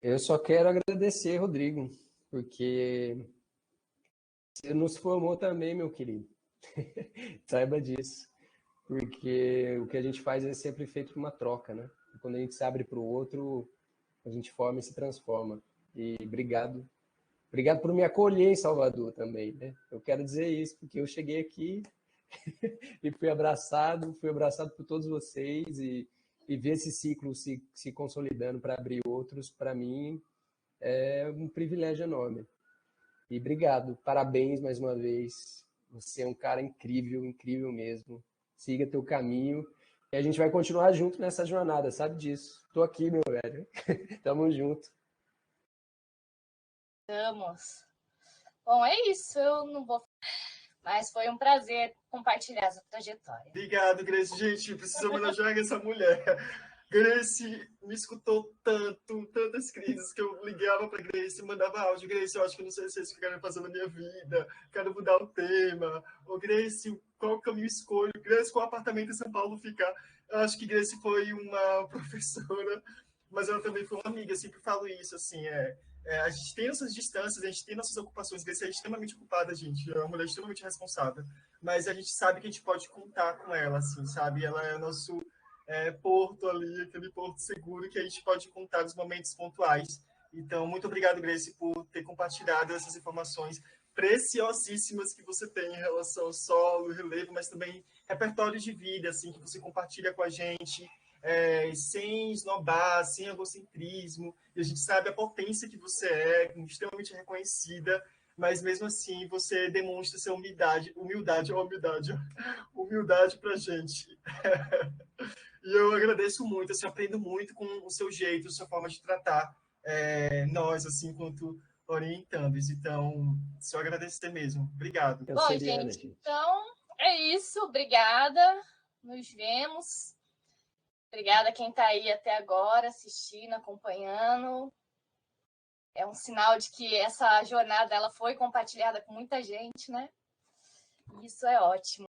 Eu só quero agradecer, Rodrigo, porque você nos formou também, meu querido. Saiba disso. Porque o que a gente faz é sempre feito uma troca, né? E quando a gente se abre para o outro, a gente forma e se transforma. E obrigado. Obrigado por me acolher em Salvador também, né? Eu quero dizer isso, porque eu cheguei aqui e fui abraçado por todos vocês e ver esse ciclo se consolidando para abrir outros, para mim, é um privilégio enorme. E obrigado, parabéns mais uma vez. Você é um cara incrível, incrível mesmo. Siga teu caminho e a gente vai continuar junto nessa jornada, sabe disso. Tô aqui, meu velho. Tamo junto. Vamos. Bom, é isso. Eu não vou... Mas foi um prazer compartilhar essa trajetória. Obrigado, Grace. Gente, preciso homenagear essa mulher. Grace me escutou tantas crises, que eu ligava para Grace, mandava áudio. Grace, eu acho que eu não sei se é isso que eu quero fazer na minha vida, quero mudar o tema. Ô, Grace, qual caminho escolho? Grace, qual apartamento em São Paulo ficar? Eu acho que Grace foi uma professora, mas ela também foi uma amiga, eu sempre falo isso, assim, a gente tem nossas distâncias, a gente tem nossas ocupações, Grace é extremamente ocupada, gente, é uma mulher extremamente responsável, mas a gente sabe que a gente pode contar com ela, assim, sabe? Ela é o nosso porto ali, aquele porto seguro que a gente pode contar nos momentos pontuais. Então, muito obrigado, Grace, por ter compartilhado essas informações preciosíssimas que você tem em relação ao solo, relevo, mas também repertório de vida, assim, que você compartilha com a gente. sem esnobar, sem egocentrismo, e a gente sabe a potência que você é, extremamente reconhecida, mas mesmo assim você demonstra essa humildade para a gente. E eu agradeço muito, assim, aprendo muito com o seu jeito, a sua forma de tratar nós, assim, enquanto orientandos. Então, só agradecer mesmo. Obrigado. Bom, gente, então é isso. Obrigada. Nos vemos. Obrigada a quem está aí até agora, assistindo, acompanhando. É um sinal de que essa jornada ela foi compartilhada com muita gente, né? Isso é ótimo.